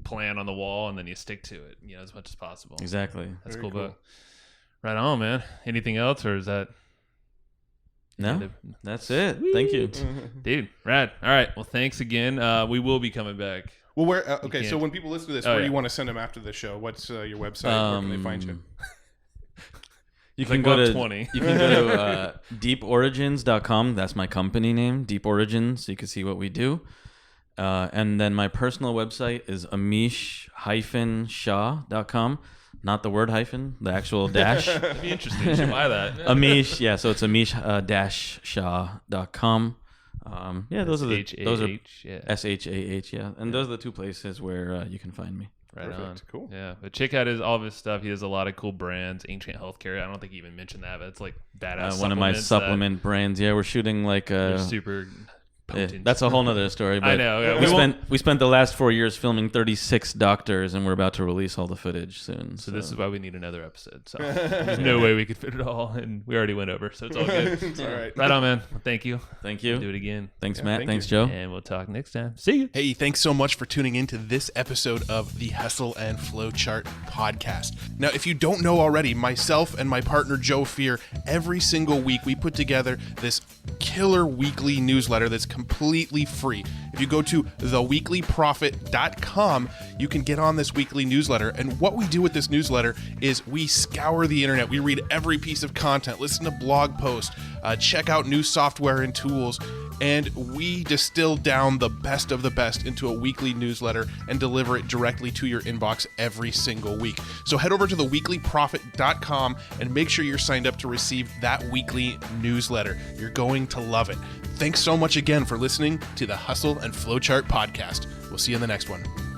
[SPEAKER 2] plan on the wall and then you stick to it, as much as possible.
[SPEAKER 4] Exactly.
[SPEAKER 2] That's cool book. Right on, man. Anything else, or is that?
[SPEAKER 4] No, that's it. Sweet. Thank you,
[SPEAKER 2] dude. Rad. All right. Well, thanks again. We will be coming back.
[SPEAKER 3] Well, where? Okay, so when people listen to this, where do you want to send them after the show? What's your website? Where can they find you?
[SPEAKER 4] You can go to 20. You can go to deeporigins.com. That's my company name, Deep Origins. So you can see what we do. And then my personal website is amish-shah.com. Not the word hyphen, the actual dash.
[SPEAKER 2] That'd be interesting. You should buy that.
[SPEAKER 4] Amish, yeah. So it's amish-shah.com. Those are SHAH, yeah. And those are the 2 places where you can find me.
[SPEAKER 2] Right. Perfect. On.
[SPEAKER 3] Cool.
[SPEAKER 2] Yeah, but check out all of his stuff. He has a lot of cool brands. Ancient Healthcare. I don't think he even mentioned that, but it's like badass.
[SPEAKER 4] One of my supplement brands. Yeah, we're shooting like
[SPEAKER 2] super.
[SPEAKER 4] That's a whole nother story. But
[SPEAKER 2] I know. Yeah,
[SPEAKER 4] we spent the last 4 years filming 36 doctors, and we're about to release all the footage soon.
[SPEAKER 2] So this is why we need another episode. So there's no way we could fit it all, and we already went over, so it's all good.
[SPEAKER 3] It's all right.
[SPEAKER 2] Right on, man. Well, thank you.
[SPEAKER 4] Thank you.
[SPEAKER 2] We'll do it again.
[SPEAKER 4] Thanks, Matt. Thanks, Joe.
[SPEAKER 2] And we'll talk next time. See you.
[SPEAKER 3] Hey, thanks so much for tuning in to this episode of the Hustle and Flowchart podcast. Now, if you don't know already, myself and my partner Joe Fear, every single week we put together this killer weekly newsletter that's completely free. If you go to theweeklyprofit.com, you can get on this weekly newsletter. And what we do with this newsletter is we scour the internet. We read every piece of content, listen to blog posts, check out new software and tools, and we distill down the best of the best into a weekly newsletter and deliver it directly to your inbox every single week. So head over to theweeklyprofit.com and make sure you're signed up to receive that weekly newsletter. You're going to love it. Thanks so much again for listening to the Hustle and Flowchart podcast. We'll see you in the next one.